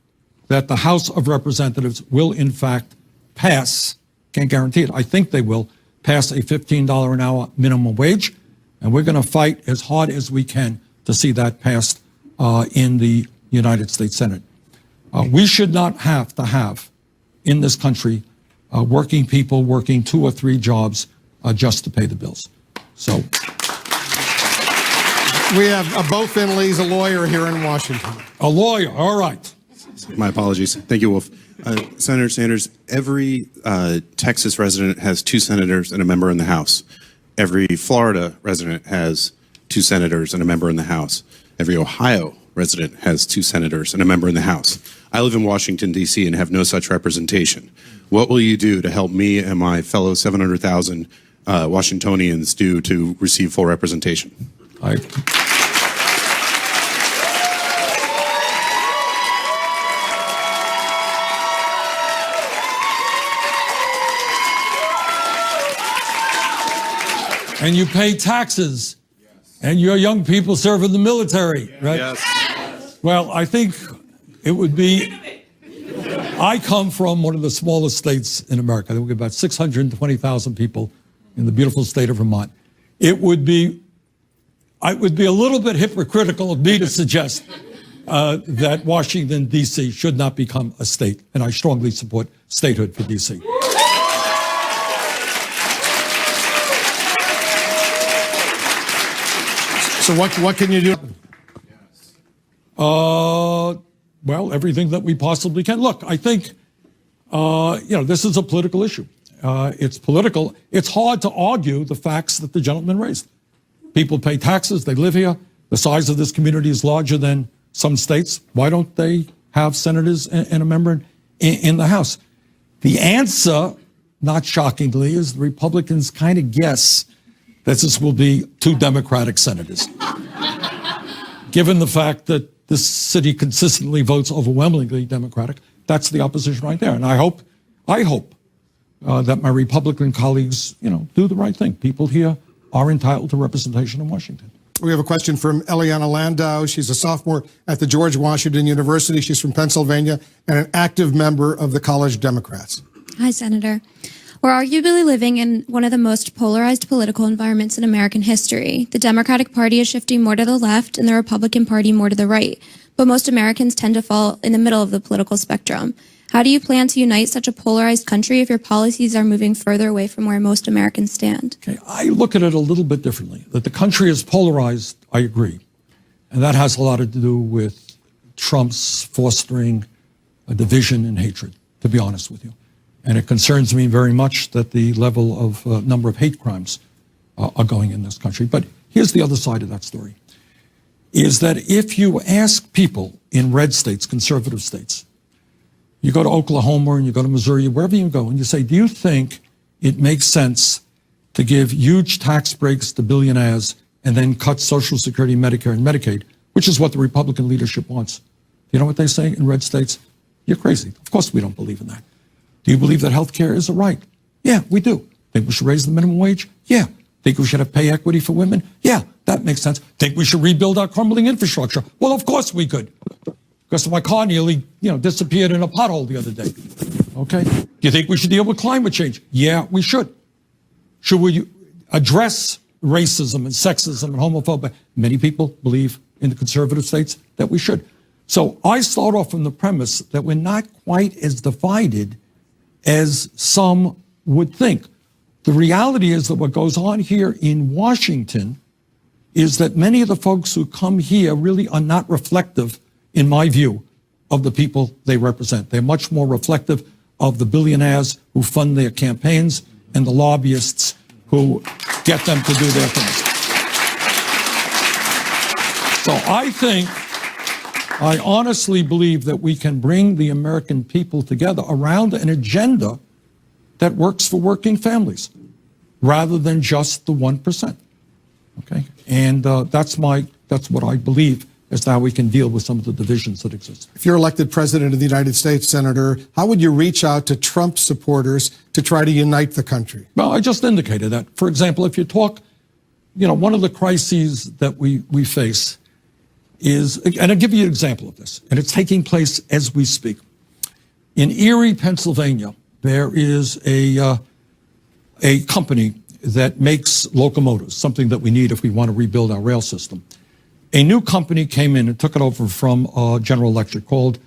that the House of Representatives will in fact pass, can't guarantee it, I think they will, pass a $15 an hour minimum wage, and we're going to fight as hard as we can to see that passed in the United States Senate. We should not have to have in this country working people working 2 or 3 jobs just to pay the bills. So we have Bo Finley's a lawyer here in Washington. A lawyer, all right. My apologies. Thank you, Wolf. Senator Sanders, every Texas resident has 2 senators and a member in the House. Every Florida resident has 2 senators and a member in the House. Every Ohio resident has 2 senators and a member in the House. I live in Washington, D.C. and have no such representation. What will you do to help me and my fellow 700,000 Washingtonians do to receive full representation? And you pay taxes, and your young people serve in the military, right? Yes. Well, I think it would be, I come from one of the smallest states in America. There were about 620,000 people in the beautiful state of Vermont. It would be a little bit hypocritical of me to suggest that Washington, D.C. should not become a state, and I strongly support statehood for D.C. So what can you do? well, everything that we possibly can. Look, I think, this is a political issue. It's political. It's hard to argue the facts that the gentleman raised. People pay taxes. They live here. The size of this community is larger than some states. Why don't they have senators and a member in the House? The answer, not shockingly, is the Republicans kind of guess that this will be 2 Democratic senators. Given the fact that this city consistently votes overwhelmingly Democratic, that's the opposition right there. And I hope that my Republican colleagues, do the right thing. People here are entitled to representation in Washington. We have a question from Eliana Landau. She's a sophomore at the George Washington University. She's from Pennsylvania and an active member of the College Democrats. Hi, Senator. We're arguably living in one of the most polarized political environments in American history. The Democratic Party is shifting more to the left and the Republican Party more to the right. But most Americans tend to fall in the middle of the political spectrum. How do you plan to unite such a polarized country if your policies are moving further away from where most Americans stand? Okay, I look at it a little bit differently. That the country is polarized, I agree. And that has a lot to do with Trump's fostering a division and hatred, to be honest with you. And it concerns me very much that the level of number of hate crimes are going in this country. But here's the other side of that story, is that if you ask people in red states, conservative states, you go to Oklahoma and you go to Missouri, wherever you go, and you say, do you think it makes sense to give huge tax breaks to billionaires and then cut Social Security, Medicare, and Medicaid, which is what the Republican leadership wants? You know what they say in red states? You're crazy. Of course we don't believe in that. Do you believe that health care is a right? Yeah, we do. Think we should raise the minimum wage? Yeah. Think we should have pay equity for women? Yeah, that makes sense. Think we should rebuild our crumbling infrastructure? Well, of course we could. Because my car nearly, disappeared in a pothole the other day. Okay? Do you think we should deal with climate change? Yeah, we should. Should we address racism and sexism and homophobia? Many people believe in the conservative states that we should. So I start off from the premise that we're not quite as divided as some would think. The reality is that what goes on here in Washington is that many of the folks who come here really are not reflective, in my view, of the people they represent. They're much more reflective of the billionaires who fund their campaigns and the lobbyists who get them to do their things. So I honestly believe that we can bring the American people together around an agenda that works for working families rather than just the 1%. Okay? And that's what I believe as to how we can deal with some of the divisions that exist. If you're elected president of the United States, Senator, how would you reach out to Trump supporters to try to unite the country? Well, I just indicated that. For example, if you talk, one of the crises that we face is, and I'll give you an example of this, and it's taking place as we speak. In Erie, Pennsylvania, there is a company that makes locomotives, something that we need if we want to rebuild our rail system. A new company came in and took it over from General Electric called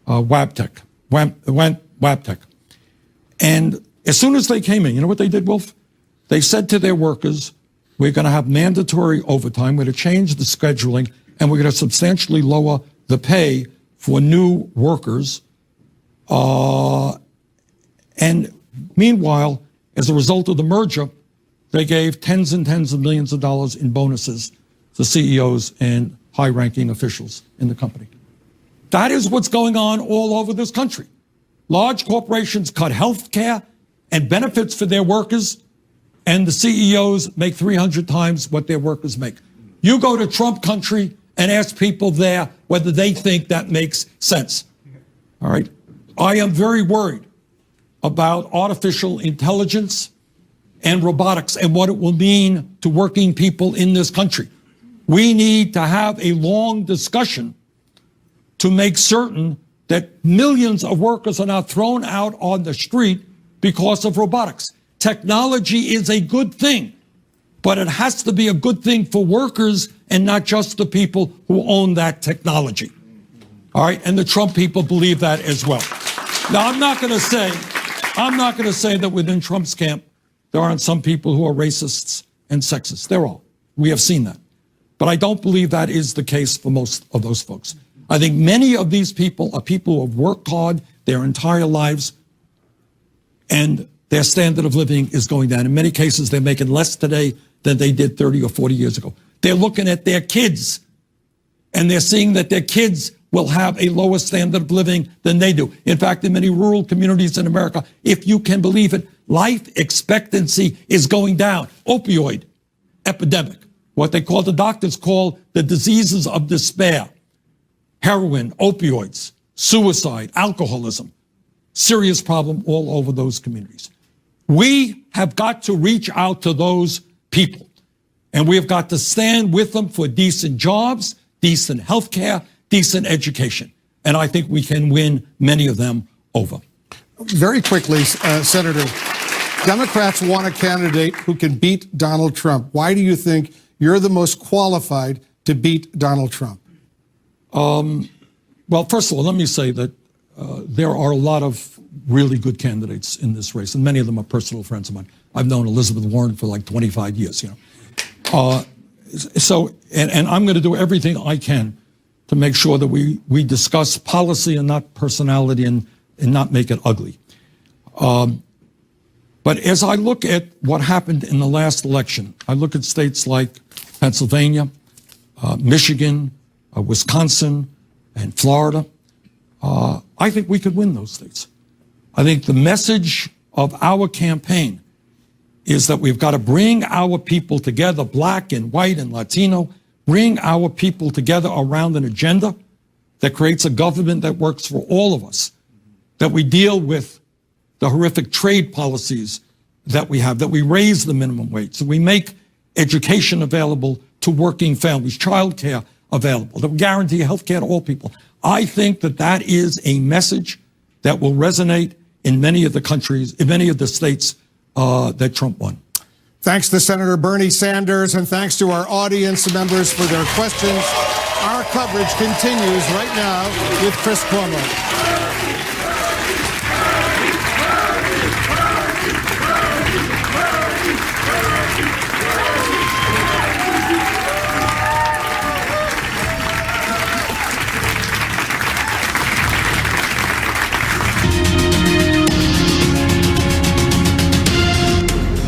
Wabtec. Wabtec. And as soon as they came in, you know what they did, Wolf? They said to their workers, we're going to have mandatory overtime, we're going to change the scheduling, and we're going to substantially lower the pay for new workers. And meanwhile, as a result of the merger, they gave tens and tens of millions of dollars in bonuses to CEOs and high-ranking officials in the company. That is what's going on all over this country. Large corporations cut health care and benefits for their workers, and the CEOs make 300 times what their workers make. You go to Trump country and ask people there whether they think that makes sense. All right? I am very worried about artificial intelligence and robotics and what it will mean to working people in this country. We need to have a long discussion to make certain that millions of workers are not thrown out on the street because of robotics. Technology is a good thing, but it has to be a good thing for workers and not just the people who own that technology. All right, and the Trump people believe that as well. Now, I'm not going to say that within Trump's camp there aren't some people who are racists and sexist. There are. We have seen that. But I don't believe that is the case for most of those folks. I think many of these people are people who have worked hard their entire lives, and their standard of living is going down. In many cases, they're making less today than they did 30 or 40 years ago. They're looking at their kids, and they're seeing that their kids will have a lower standard of living than they do. In fact, in many rural communities in America, if you can believe it, life expectancy is going down. Opioid epidemic, what they call, the doctors call the diseases of despair. Heroin, opioids, suicide, alcoholism, serious problem all over those communities. We have got to reach out to those people, and we have got to stand with them for decent jobs, decent health care, decent education. And I think we can win many of them over. Very quickly, Senator, Democrats want a candidate who can beat Donald Trump. Why do you think you're the most qualified to beat Donald Trump? Well, first of all, let me say that there are a lot of really good candidates in this race, and many of them are personal friends of mine. I've known Elizabeth Warren for like 25 years, you know. And I'm going to do everything I can to make sure that we discuss policy and not personality and not make it ugly. But as I look at what happened in the last election, I look at states like Pennsylvania, Michigan, Wisconsin, and Florida. I think we could win those states. I think the message of our campaign is that we've got to bring our people together, black and white and Latino, bring our people together around an agenda that creates a government that works for all of us, that we deal with the horrific trade policies that we have, that we raise the minimum wage, that we make education available to working families, childcare available, that we guarantee health care to all people. I think that that is a message that will resonate in many of the countries, in many of the states that Trump won. Thanks to Senator Bernie Sanders, and thanks to our audience members for their questions. Our coverage continues right now with Chris Cuomo.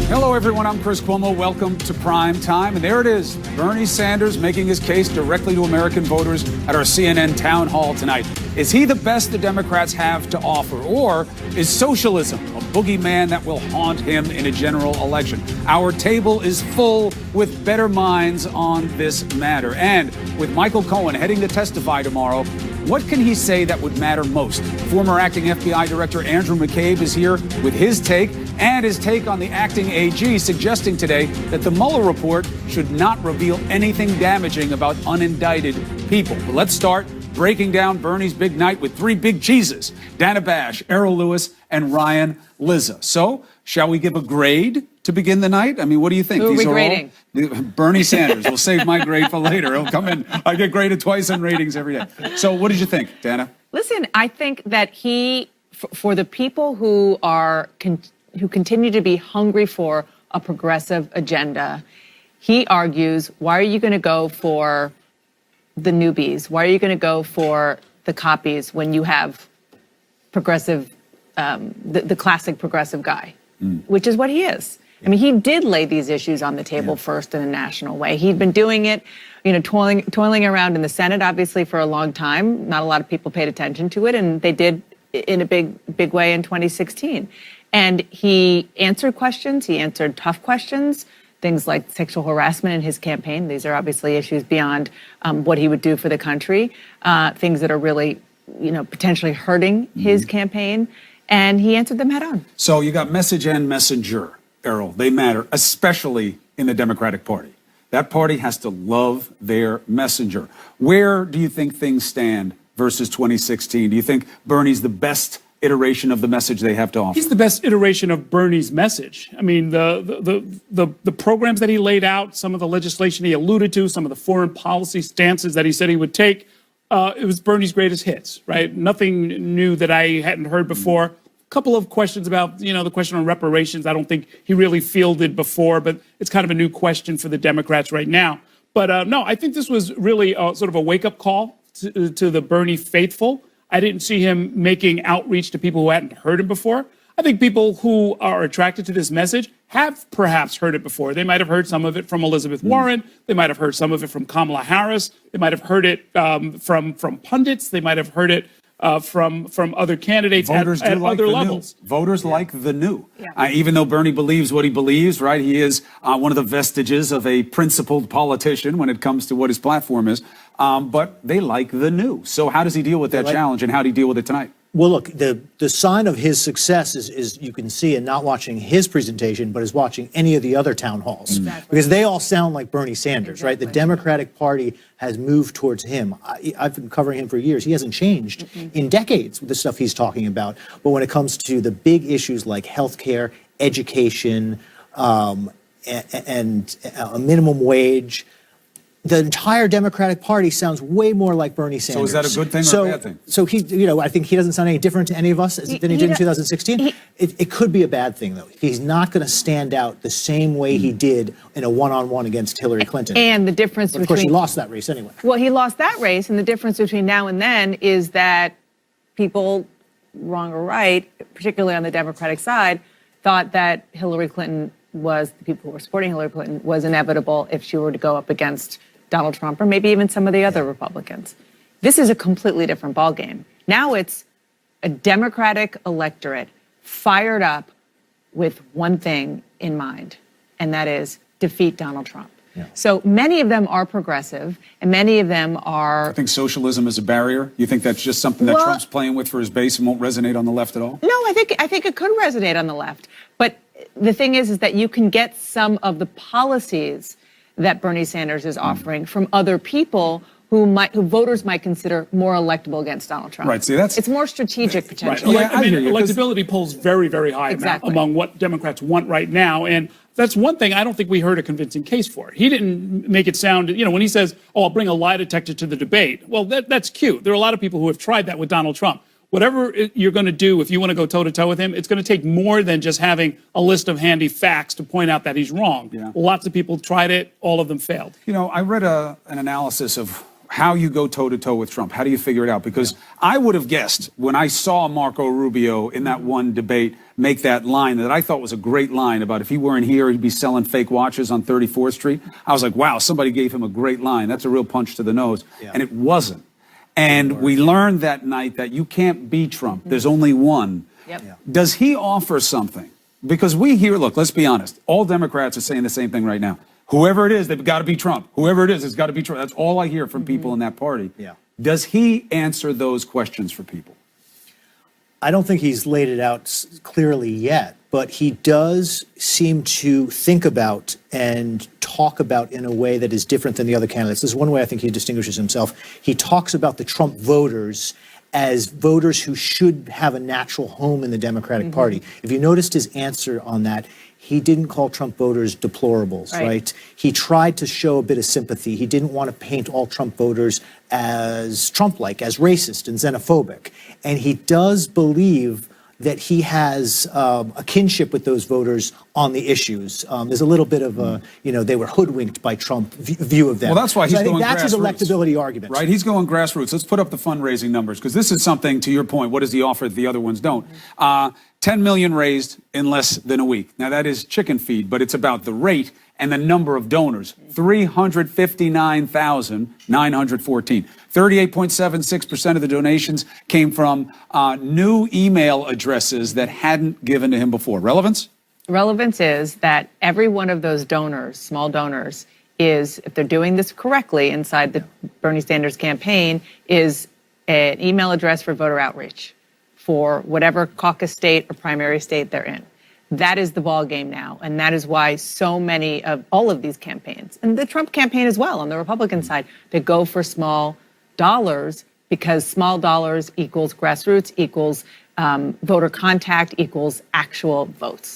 Hello, everyone. I'm Chris Cuomo. Welcome to Prime Time. And there it is, Bernie Sanders making his case directly to American voters at our CNN town hall tonight. Is he the best the Democrats have to offer? Or is socialism a boogeyman that will haunt him in a general election? Our table is full with better minds on this matter. And with Michael Cohen heading to testify tomorrow, what can he say that would matter most? Former acting FBI Director Andrew McCabe is here with his take and his take on the acting AG, suggesting today that the Mueller report should not reveal anything damaging about unindicted people. But let's start breaking down Bernie's big night with three big cheeses: Dana Bash, Errol Lewis, and Ryan Lizza. So, shall we give a grade to begin the night? I mean, what do you think? Who are we grading? Bernie Sanders. We'll save my grade for later. He'll come in. I get graded twice on ratings every day. So what did you think, Dana? Listen, I think that for the people who continue to be hungry for a progressive agenda, he argues, why are you going to go for the newbies? Why are you going to go for the copies when you have progressive, the classic progressive guy, which is what he is. I mean, he did lay these issues on the table first in a national way. He'd been doing it, you know, toiling around in the Senate, obviously, for a long time. Not a lot of people paid attention to it, and they did in a big way in 2016. And he answered questions. He answered tough questions, things like sexual harassment in his campaign. These are obviously issues beyond what he would do for the country, things that are really, you know, potentially hurting his campaign. And he answered them head on. So you got message and messenger, Errol. They matter, especially in the Democratic Party. That party has to love their messenger. Where do you think things stand versus 2016? Do you think Bernie's the best iteration of the message they have to offer? He's the best iteration of Bernie's message. I mean, the programs that he laid out, some of the legislation he alluded to, some of the foreign policy stances that he said he would take, it was Bernie's greatest hits, right? Nothing new that I hadn't heard before. A couple of questions about, you know, the question on reparations. I don't think he really fielded before, but it's kind of a new question for the Democrats right now. But no, I think this was really sort of a wake-up call to the Bernie faithful. I didn't see him making outreach to people who hadn't heard him before. I think people who are attracted to this message have perhaps heard it before. They might have heard some of it from Elizabeth Warren. They might have heard some of it from Kamala Harris. They might have heard it from pundits. They might have heard it from other candidates at other levels. Voters like the new. Even though Bernie believes what he believes, right? He is one of the vestiges of a principled politician when it comes to what his platform is. But they like the new. So how does he deal with that challenge, and how do he deal with it tonight? Well, look, the sign of his success is you can see in not watching his presentation, but is watching any of the other town halls. Exactly. Because they all sound like Bernie Sanders, right? The Democratic Party has moved towards him. I've been covering him for years. He hasn't changed in decades with the stuff he's talking about. But when it comes to the big issues like healthcare, education, and a minimum wage, the entire Democratic Party sounds way more like Bernie Sanders. So is that a good thing or a bad thing? So he, I think he doesn't sound any different to any of us than he did in 2016. It could be a bad thing, though. He's not going to stand out the same way he did in a one-on-one against Hillary Clinton. And the difference Of course, he lost that race anyway. Well, he lost that race, and the difference between now and then is that people, wrong or right, particularly on the Democratic side, thought that Hillary Clinton the people who were supporting Hillary Clinton was inevitable if she were to go up against Donald Trump or maybe even some of the other Republicans. This is a completely different ballgame. Now it's a Democratic electorate fired up with one thing in mind, and that is defeat Donald Trump. So many of them are progressive, and many of them are... I think socialism is a barrier. You think that's just something that Trump's playing with for his base and won't resonate on the left at all? No, I think it could resonate on the left. But the thing is that you can get some of the policies that Bernie Sanders is offering from other people who voters might consider more electable against Donald Trump. Right. See, it's more strategic potential. Right. Electability polls very, very high among what Democrats want right now, and that's one thing I don't think we heard a convincing case for. He didn't make it sound, when he says, "Oh, I'll bring a lie detector to the debate." Well, that's cute. There are a lot of people who have tried that with Donald Trump. Whatever you're going to do, if you want to go toe-to-toe with him, it's going to take more than just having a list of handy facts to point out that he's wrong. Lots of people tried it. All of them failed. I read an analysis of how you go toe-to-toe with Trump. How do you figure it out? Because I would have guessed when I saw Marco Rubio in that one debate make that line that I thought was a great line about if he weren't here, he'd be selling fake watches on 34th Street. I was like, wow, somebody gave him a great line. That's a real punch to the nose. And it wasn't. And we learned that night that you can't beat Trump. There's only one. Does he offer something? Because we hear, look, let's be honest. All Democrats are saying the same thing right now. Whoever it is, they've got to be Trump. Whoever it is, it's got to be Trump. That's all I hear from people in that party. Does he answer those questions for people? I don't think he's laid it out clearly yet, but he does seem to think about and talk about in a way that is different than the other candidates. This is one way I think he distinguishes himself. He talks about the Trump voters as voters who should have a natural home in the Democratic Party. If you noticed his answer on that, he didn't call Trump voters deplorables, right? He tried to show a bit of sympathy. He didn't want to paint all Trump voters as Trump-like, as racist and xenophobic. And he does believe that he has a kinship with those voters on the issues. There's a little bit of a, they were hoodwinked by Trump view of them. Well, that's why he's going grassroots. That's his electability argument. Right, he's going grassroots. Let's put up the fundraising numbers, because this is something, to your point, what does he offer that the other ones don't? 10 million raised in less than a week. Now, that is chicken feed, but it's about the rate and the number of donors. 359,914. 38.76% of the donations came from new email addresses that hadn't given to him before. Relevance? Relevance is that every one of those donors, small donors, is, if they're doing this correctly inside the Bernie Sanders campaign, is an email address for voter outreach for whatever caucus state or primary state they're in. That is the ball game now, and that is why so many of all of these campaigns, and the Trump campaign as well on the Republican side, they go for small dollars, because small dollars equals grassroots, equals voter contact, equals actual votes.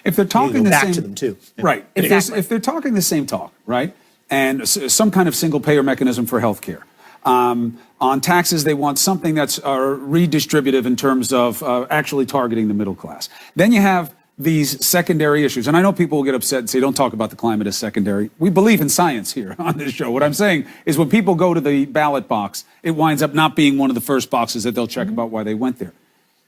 If they're talking back to them too, right? If they're talking the same talk, right, and some kind of single payer mechanism for health care. On taxes, they want something that's redistributive in terms of actually targeting the middle class. Then you have these secondary issues. And I know people will get upset and say, don't talk about the climate as secondary. We believe in science here on this show. What I'm saying is when people go to the ballot box, it winds up not being one of the first boxes that they'll check about why they went there.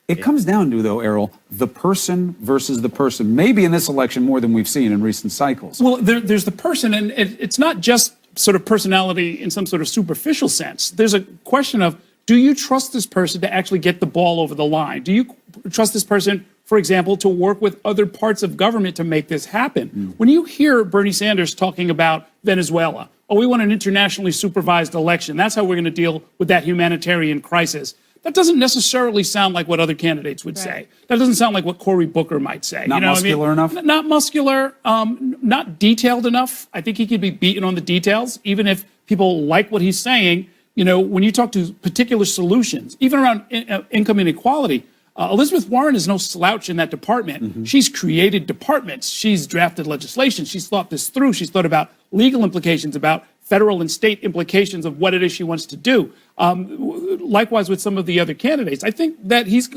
It comes down to, though, Errol, the person versus the person, maybe in this election more than we've seen in recent cycles. Well, there's the person, and it's not just sort of personality in some sort of superficial sense. There's a question of, do you trust this person to actually get the ball over the line? Do you trust this person, for example, to work with other parts of government to make this happen? When you hear Bernie Sanders talking about Venezuela, oh, we want an internationally supervised election, that's how we're going to deal with that humanitarian crisis. That doesn't necessarily sound like what other candidates would say. That doesn't sound like what Cory Booker might say. Not muscular enough? Not muscular, not detailed enough. I think he could be beaten on the details, even if people like what he's saying. You know, when you talk to particular solutions, even around income inequality, Elizabeth Warren is no slouch in that department. She's created departments. She's drafted legislation. She's thought this through. She's thought about legal implications, about federal and state implications of what it is she wants to do. Likewise with some of the other candidates. I think that he's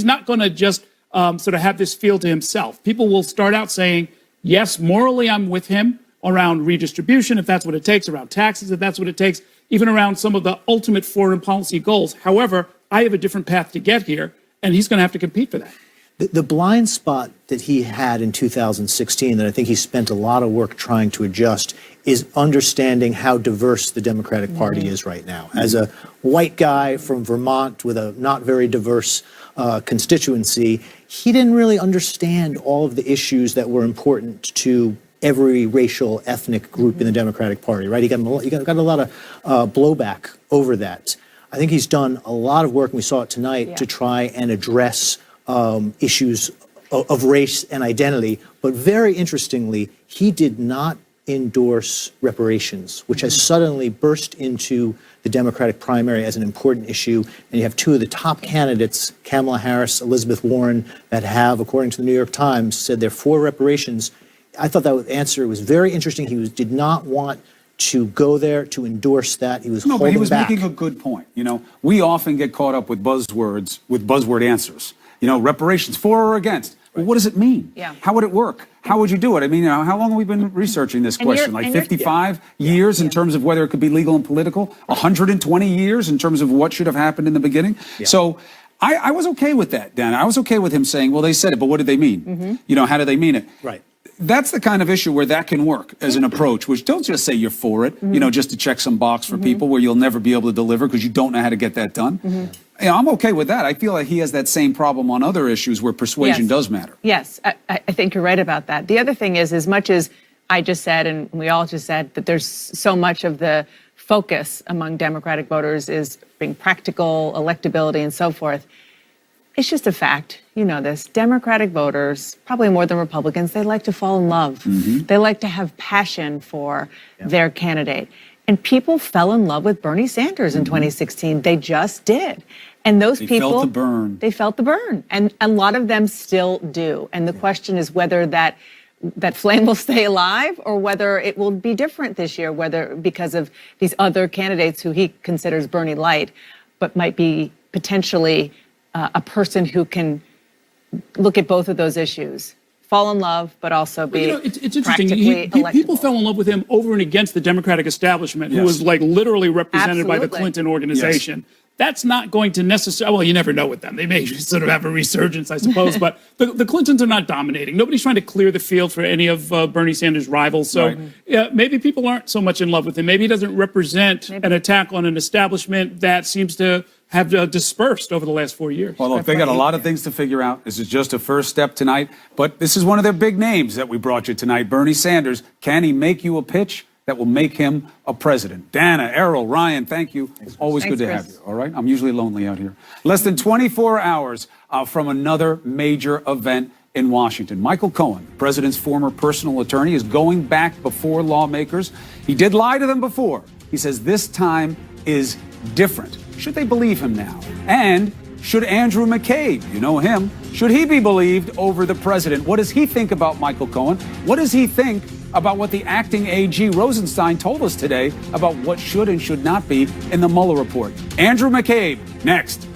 not gonna just sort of have this feel to himself. People will start out saying, yes, morally I'm with him around redistribution, if that's what it takes, around taxes, if that's what it takes, even around some of the ultimate foreign policy goals. However, I have a different path to get here, and he's gonna have to compete for that. The blind spot that he had in 2016 that I think he spent a lot of work trying to adjust is understanding how diverse the Democratic Party is right now. As a white guy from Vermont with a not very diverse constituency, he didn't really understand all of the issues that were important to every racial, ethnic group in the Democratic Party, right? He got a lot of blowback over that. I think he's done a lot of work, and we saw it tonight, to try and address issues of race and identity. But very interestingly, he did not endorse reparations, which has suddenly burst into the Democratic primary as an important issue. And you have two of the top candidates, Kamala Harris, Elizabeth Warren, that have, according to the New York Times, said they're for reparations. I thought that answer was very interesting. He did not want to go there to endorse that. He was holding back. But he was making a good point. You know, we often get caught up with buzzwords, with buzzword answers. You know, reparations, for or against. Well, what does it mean? Yeah. How would it work? How would you do it? I mean, you know, how long have we been researching this question? Like 55 years in terms of whether it could be legal and political? 120 years in terms of what should have happened in the beginning? Yeah. So I was okay with that, Dan. I was okay with him saying, well, they said it, but what did they mean? You know, how do they mean it? Right. That's the kind of issue where that can work as an approach, which don't just say you're for it, you know, just to check some box for people where you'll never be able to deliver because you don't know how to get that done. You know, I'm okay with that. I feel like he has that same problem on other issues where persuasion does matter. Yes, I think you're right about that. The other thing is, as much as I just said, and we all just said, that there's so much of the focus among Democratic voters is being practical, electability, and so forth. It's just a fact. You know this. Democratic voters, probably more than Republicans, they like to fall in love. They like to have passion for their candidate. And people fell in love with Bernie Sanders in 2016. They just did. And those people felt the burn. They felt the burn. And a lot of them still do. And the question is whether that flame will stay alive or whether it will be different this year, whether because of these other candidates who he considers Bernie light, but might be potentially a person who can look at both of those issues, fall in love, but also be it's interesting. People fell in love with him over and against the Democratic establishment, who was like literally represented by the Clinton organization. That's not going to necessarily, well, you never know with them. They may sort of have a resurgence, I suppose, but the Clintons are not dominating. Nobody's trying to clear the field for any of Bernie Sanders' rivals. So yeah, maybe people aren't so much in love with him. Maybe he doesn't represent an attack on an establishment that seems to have dispersed over the last 4 years. Well, look, they got a lot of things to figure out. This is just a first step tonight, but this is one of their big names that we brought you tonight, Bernie Sanders. Can he make you a pitch that will make him a president? Dana, Errol, Ryan, thank you. Always good to have you, all right? I'm usually lonely out here. Less than 24 hours from another major event in Washington. Michael Cohen, the president's former personal attorney, is going back before lawmakers. He did lie to them before. He says this time is different. Should they believe him now? And should Andrew McCabe, you know him, should he be believed over the president? What does he think about Michael Cohen? What does he think about what the acting AG Rosenstein told us today about what should and should not be in the Mueller report? Andrew McCabe, next.